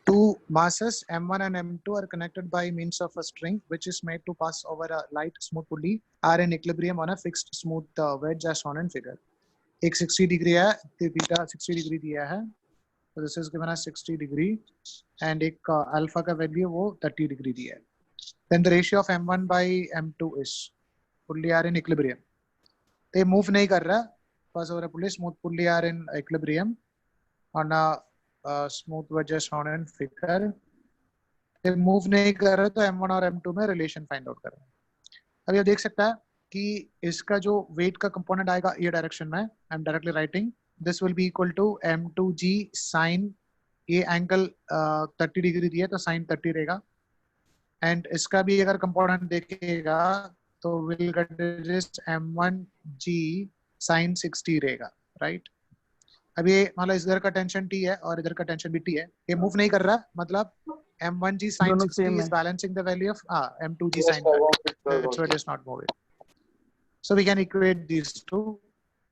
Two masses m1 and m2 are connected by means of a string which is made to pass over a light smooth pulley are in equilibrium on a fixed smooth wedge as shown in figure. एक 60 degree है, theta 60 degree दिया है, तो this is given as 60 degree and एक alpha का value वो 30 degree दिया है. Then the ratio of m1 by m2 is pulley are in equilibrium. तो ये मूव नहीं कर रहा, pass over pulley smooth pulley are in equilibrium on a smooth wedge as shown in figure. ये move नहीं कर रहा तो m1 और m2 में रिलेशन फाइंड आउट कर रहे हैं. अब ये देख सकता है कि इसका जो वेट का कंपोनेंट आएगा ये डायरेक्शन में, I am directly writing this will be equal to m2g sin, ये एंगल 30 डिग्री दिया तो sin 30 रहेगा. एंड इसका भी अगर कंपोनेंट देखेगा तो will get this m1g sin 60 रहेगा, राइट. अब ये मतलब इधर का टेंशन t है और इधर का टेंशन भी t है, ये मूव नहीं कर रहा, मतलब m1g sin दोनों 60 same is है. balancing the value of m2g sin 30. That's why it is not moving. So we can equate these two.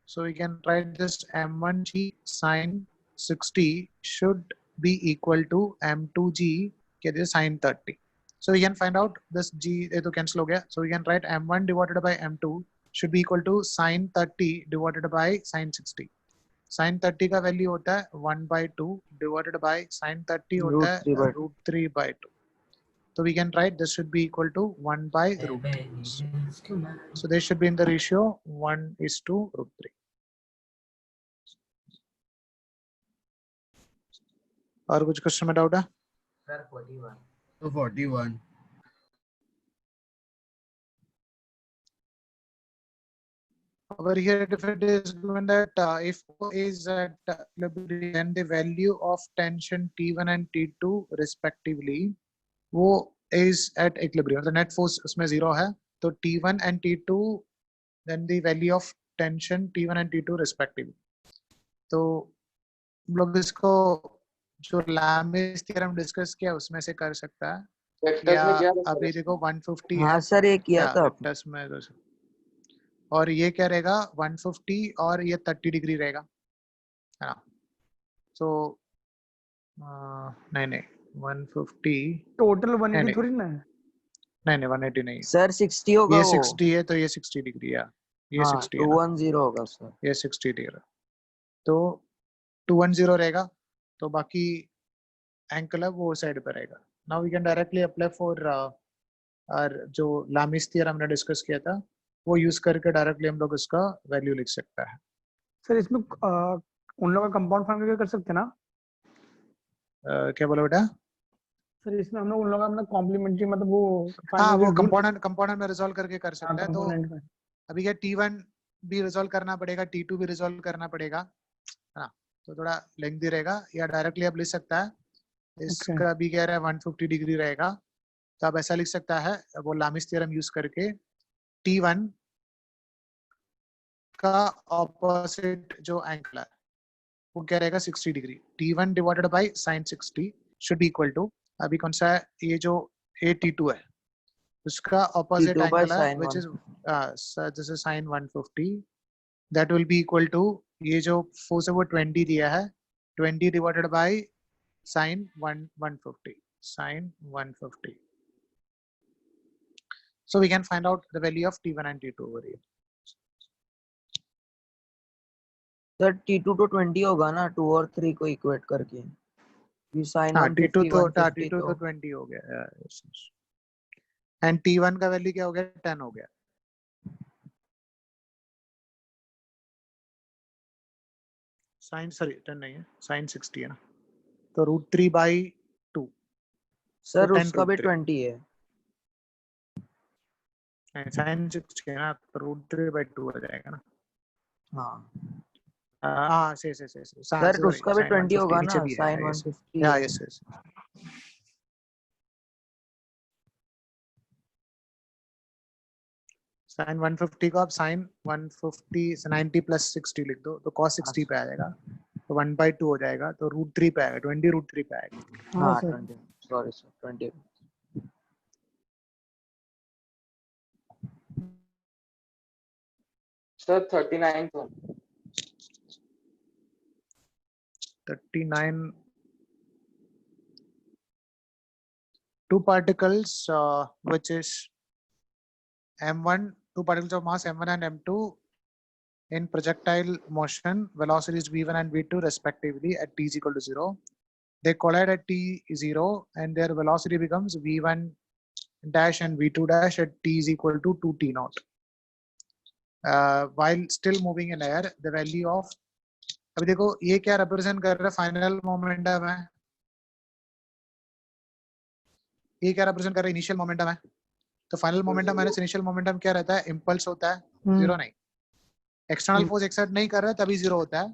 So we can write this m1g sin 60 should be equal to m2g के this sin 30. So we can find out this g ये तो cancel हो गया. So we can write m1 divided by m2 should be equal to sin 30 divided by sin 60. sin 30 का value होता है 1/2 divided by sin 30 होता है √3/2. So we can write this should be equal to 1/√3. So they should be in the ratio 1:√3. और कुछ question में doubt है? Sir 41. So 41. Over here, if it is given that if O is at equilibrium, then the value of tension T1 and T2 respectively, वो is at equilibrium. The net force उसमें 0 है, तो T1 and T2, then the value of tension T1 and T2 respectively. तो हम लोग इसको जो Lami's theorem discuss किया उसमें से कर सकता है, या अभी देखो 150 हाँ है सर ये किया था टेस्ट में कर सकते. और ये क्या रहेगा 150 और ये 30 डिग्री रहेगा, है ना। सो नहीं 150 टोटल नहीं 180 थोड़ी ना है। नहीं 180 नहीं, सर 60 होगा ये वो। 60 है तो ये 60 डिग्री है, ये हाँ 60 है ना, 210 होगा सर। ये 60 डिग्री, तो 210 रहेगा, तो बाकी एंकल है वो साइड पे रहेगा। Now we can directly apply for और जो लामिस थियरम हमने डिस्कस किया था वो यूज करके डायरेक्टली हम लोग इसका वैल्यू लिख सकता है। सर इसमें उन लोगों का कंपाउंड फॉर्म करके कर सकते हैं ना? क्या बोला बेटा? सर इसमें हम लोग उन लोगों का अपना कॉम्प्लीमेंट्री मतलब वो हाँ वो रूल। कंपोनेंट में रिजॉल्व करके कर हाँ सकता है। तो कंपोनेंट में। अभी क्या T1 भी रिजॉल्व करना पड़ेगा, T2 भी रिजॉल्व करना पड़ेगा, है ना, तो थोड़ा लेंथी रहेगा, या डायरेक्टली आप लिख सकता है। इसका भी कह रहा है 150 डिग्री रहेगा, तो आप ऐसा लिख सकता है वो लामिस थ्योरम यूज करके T1 का ऑपोजिट जो एंगल है वो क्या रहेगा 60 degree, T1 divided by sin 60 should equal to, अभी कौन सा है ये जो A T2 है उसका ऑपोजिट T2 by एंगल है sin which is 150. This is sin 150, that will be equal to, ये जो फोर्स है वो 20 दिया है, 20 divided by sin 150, sin 150. So we can find out the value of T1 and T2 over here. Sir T2 तो 20 होगा ना 2 और 3 को इक्वेट करके। ये sin हाँ T2 150 तो 150 T2 तो 20 हो गया, एंड T1 का वैल्यू क्या हो गया 10 हो गया। sin सॉरी 10 नहीं है, sin 60 है ना, तो √3/2, सर तो 10 उसका भी √3, 20 है। sin 60 है ना, तो √3/2 हो जाएगा ना। हाँ हाँ से सर उसका भी 20 होगा ना भी sin है, 150 या है। यस sin 150 को आप sin 150 90 प्लस 60 लिख दो तो cos 60 पे आ जाएगा, तो 1/2 हो जाएगा, तो √3 पे आएगा, 20 √3 पे आएगा। हाँ 20 सॉरी सर 20। सर 39 था। 39, two particles which is M1, two particles of mass M1 and M2 in projectile motion, velocities V1 and V2 respectively at t is equal to 0. They collide at t0 and their velocity becomes V1 dash and V2 dash at t is equal to 2t naught. While still moving in air, the value of, अभी देखो ये क्या represent कर रहा है, final momentum है, ये क्या represent कर रहा है, इनिशियल मोमेंटम है, तो final momentum minus initial momentum क्या रहता है, इम्पल्स होता है, जीरो नहीं, एक्सटर्नल फोर्स एक्सर्ट नहीं कर रहा है तभी जीरो होता है,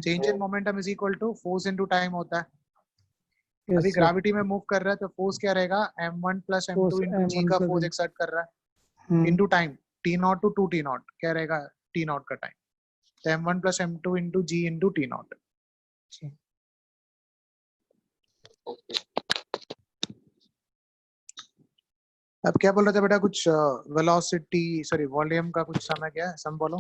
change in momentum is equal to force into time होता है। अभी ग्रेविटी में मूव कर रहा है तो फोर्स क्या रहेगा, m1 प्लस m2 इंटू जी का फोर्स एक्सर्ट कर रहा है into time t0 to 2t0 क्या रहेगा t0 का टाइम, तो m1 प्लस m2 इंटू जी इंटू t0। अब क्या बोल रहे थे बेटा, कुछ वेलोसिटी सॉरी वॉल्यूम का कुछ समय क्या है, सम बोलो।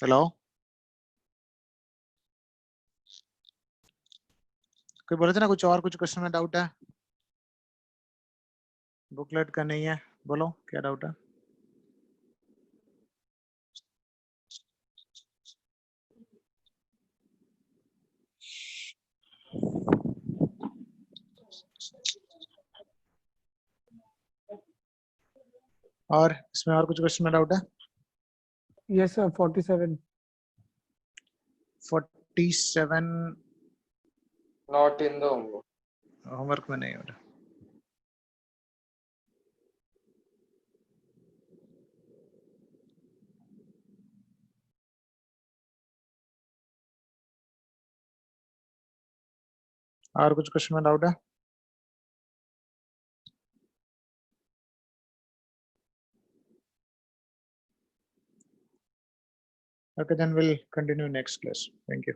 हेलो, कोई बोले थे ना कुछ और, कुछ क्वेश्चन में डाउट है, बुकलेट का नहीं है, बोलो क्या डाउट है। और इसमें और कुछ क्वेश्चन में डाउट है? Yes sir 47 not in the homework, homework में नहीं हो रहा। और कुछ क्वेश्चन में डाउट है? Okay, then we'll continue next class. Thank you.